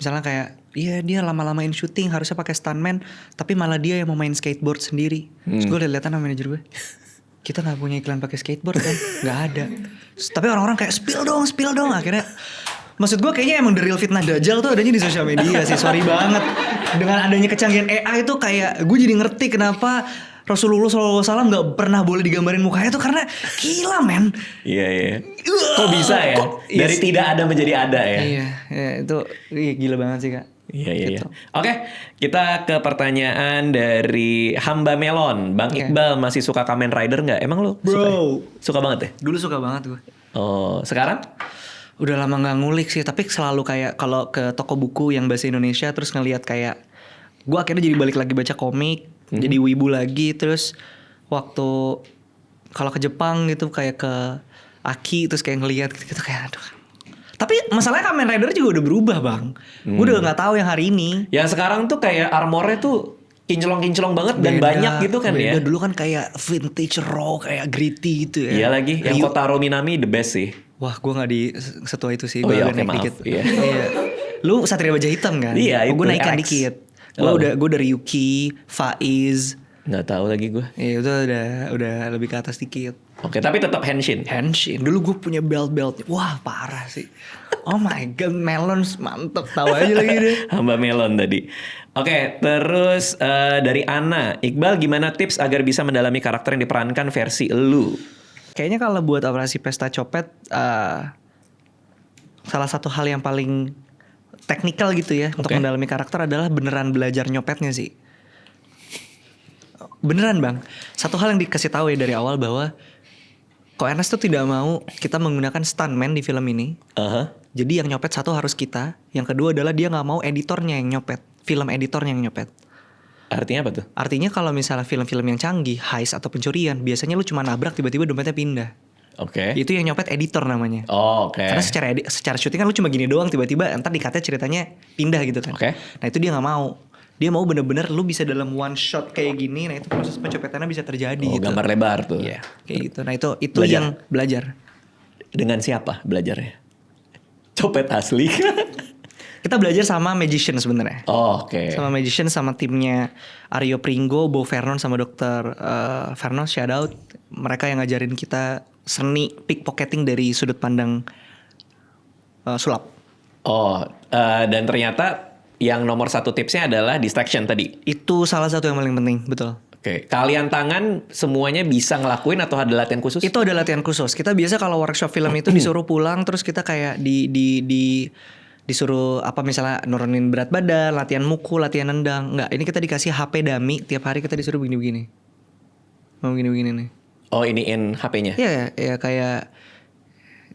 misalnya kayak, iya dia lama-lamain syuting harusnya pakai stuntman, tapi malah dia yang mau main skateboard sendiri. Terus gue liat-liatan sama manajer gue, kita nggak punya iklan pakai skateboard kan, nggak ada. Tapi orang-orang kayak spill dong, akhirnya. Maksud gue kayaknya emang the real fitnah dajjal tuh adanya di sosial media sih, sorry banget. Dengan adanya kecanggihan AI itu kayak gue jadi ngerti kenapa Rasulullah SAW gak pernah boleh digambarin mukanya tuh karena gila men. Iya. Kok bisa ya? Dari tidak ada menjadi ada ya? Iya itu gila banget sih kak. Iya. Gitu. Oke, kita ke pertanyaan dari Hamba Melon. Bang Iqbal masih suka Kamen Rider gak? Emang lu suka banget ya? Dulu suka banget gue. Oh, sekarang? Udah lama gak ngulik sih, tapi selalu kayak kalau ke toko buku yang bahasa Indonesia terus ngelihat kayak gue akhirnya jadi balik lagi baca komik, jadi wibu lagi. Terus waktu kalau ke Jepang gitu kayak ke Aki terus kayak ngelihat gitu kayak aduh. Tapi masalahnya Kamen Rider juga udah berubah bang. Gue udah nggak tahu yang hari ini. Yang sekarang tuh kayak armornya tuh kinclong-kinclong banget dan banyak gitu kan ya. Dulu kan kayak vintage raw kayak gritty gitu ya. Iya lagi, yang Kotaro Minami the best sih. Wah, gue nggak di setua itu sih. Oh iya, naik maaf. dikit. Iya. Lu Satria Baja Hitam kan? Iya, gue itu naikkan X. dikit. Gue dari Yuki, Faiz. Nggak tahu lagi gue. Iya, itu udah lebih ke atas dikit. Oke, tapi tetap Henshin. Dulu gue punya belt. Wah, parah sih. Oh my god, Melon mantep, tahu aja lagi deh. Hamba Melon tadi. Oke, terus dari Ana, Iqbal gimana tips agar bisa mendalami karakter yang diperankan versi elu? Kayaknya kalau buat operasi pesta copet, salah satu hal yang paling teknikal gitu ya untuk mendalami karakter adalah beneran belajar nyopetnya sih. Beneran bang. Satu hal yang dikasih tahu ya dari awal bahwa Ko Ernest tuh tidak mau kita menggunakan stuntman di film ini. Jadi yang nyopet satu harus kita. Yang kedua adalah dia nggak mau editornya yang nyopet, film editornya yang nyopet. Artinya apa tuh? Artinya kalau misalnya film-film yang canggih, heist atau pencurian, biasanya lu cuma nabrak tiba-tiba dompetnya pindah. Oke. Itu yang nyopet editor namanya. Oh, oke. Karena secara syuting kan lu cuma gini doang, tiba-tiba ntar dikatanya ceritanya pindah gitu kan. Oke. Nah itu dia nggak mau. Dia mau bener-bener lu bisa dalam one shot kayak gini. Nah itu proses pencopetannya bisa terjadi. Oh, gitu. gambar lebar tuh. Iya, kayak gitu. Nah itu Belajar. yang belajar. Dengan siapa belajarnya? Copet asli. Kita belajar sama magician sebenarnya. Oh, oke. Sama magician sama timnya Aryo Pringgo, Bo Vernon sama Dr. Vernon, shout out. Mereka yang ngajarin kita seni pickpocketing dari sudut pandang sulap. Oh, dan ternyata yang nomor satu tipsnya adalah distraction tadi. Itu salah satu yang paling penting, betul. Oke, kalian tangan semuanya bisa ngelakuin atau ada latihan khusus? Itu ada latihan khusus. Kita biasa kalau workshop film itu disuruh pulang terus kita kayak disuruh apa misalnya nurunin berat badan, latihan mukul, latihan nendang. Enggak, ini kita dikasih HP dummy, tiap hari kita disuruh begini-begini. Mau begini-begini nih. Oh, iniin HP-nya? Iya, ya kayak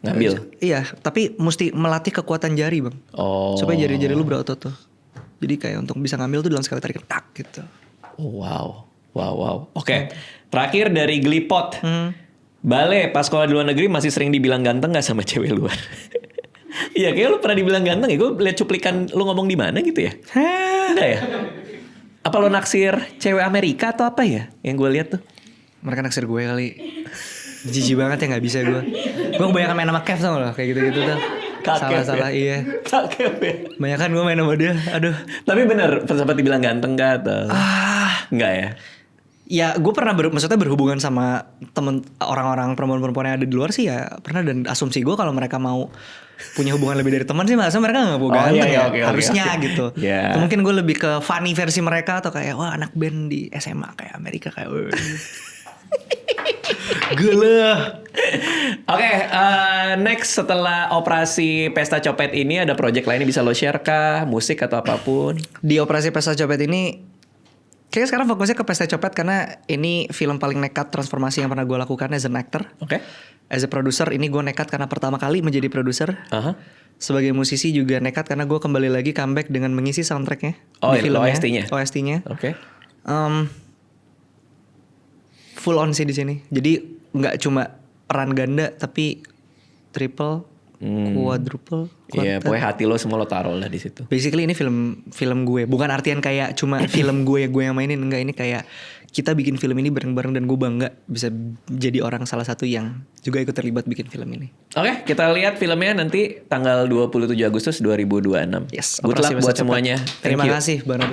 Ngambil? Iya, tapi mesti melatih kekuatan jari, Bang. Oh. Supaya jari-jari lu berotot tuh. Jadi kayak untuk bisa ngambil tuh dalam sekali tarik tak gitu. Oh, wow. Oke, terakhir dari Glipot. Bale, pas sekolah di luar negeri masih sering dibilang ganteng gak sama cewek luar? Iya, kayak lu pernah dibilang ganteng ya. Gue liat cuplikan lu ngomong di mana gitu ya. Enggak ya? Apa lu naksir cewek Amerika atau apa ya? Yang gue lihat tuh. Mereka naksir gue kali. Jijik banget ya, gak bisa gue. Gue kebanyakan main sama Kev tau gak? Kayak gitu-gitu tuh. Salah-salah ya? Iya. Kakep ya. Banyakan gue main sama dia. Aduh. Tapi bener, sempat dibilang ganteng gak atau? Enggak ya? Ya gue pernah maksudnya berhubungan sama temen orang-orang perempuan-perempuan yang ada di luar sih ya pernah, dan asumsi gue kalau mereka mau punya hubungan lebih dari teman sih masa mereka gak mau ganteng harusnya gitu. Yeah. Mungkin gue lebih ke funny versi mereka atau kayak wah anak band di SMA kayak Amerika kayak Geleh. Oke, next setelah operasi Pesta Copet ini ada project lain yang bisa lo share kah? Musik atau apapun? Di operasi Pesta Copet ini kayaknya sekarang fokusnya ke Pesta Copet karena ini film paling nekat transformasi yang pernah gue lakukan as an actor. Oke. As a producer ini gue nekat karena pertama kali menjadi produser. Aha. Sebagai musisi juga nekat karena gue kembali lagi comeback dengan mengisi soundtracknya Oh, di filmnya. OST-nya? OST-nya. Oke. Full on sih di sini. Jadi nggak cuma peran ganda tapi triple, quadruple, Iya, quartet. pokoknya hati lo semua lo taruh lah di situ. Basically ini film gue. Bukan artian kayak cuma film gue yang mainin. Enggak, ini kayak kita bikin film ini bareng-bareng dan gue bangga bisa jadi orang salah satu yang juga ikut terlibat bikin film ini. Oke, kita lihat filmnya nanti tanggal 27 Agustus 2026. Yes, Good luck Operasi Pesta buat Copet. semuanya. Thank Terima you. kasih Bang Robert.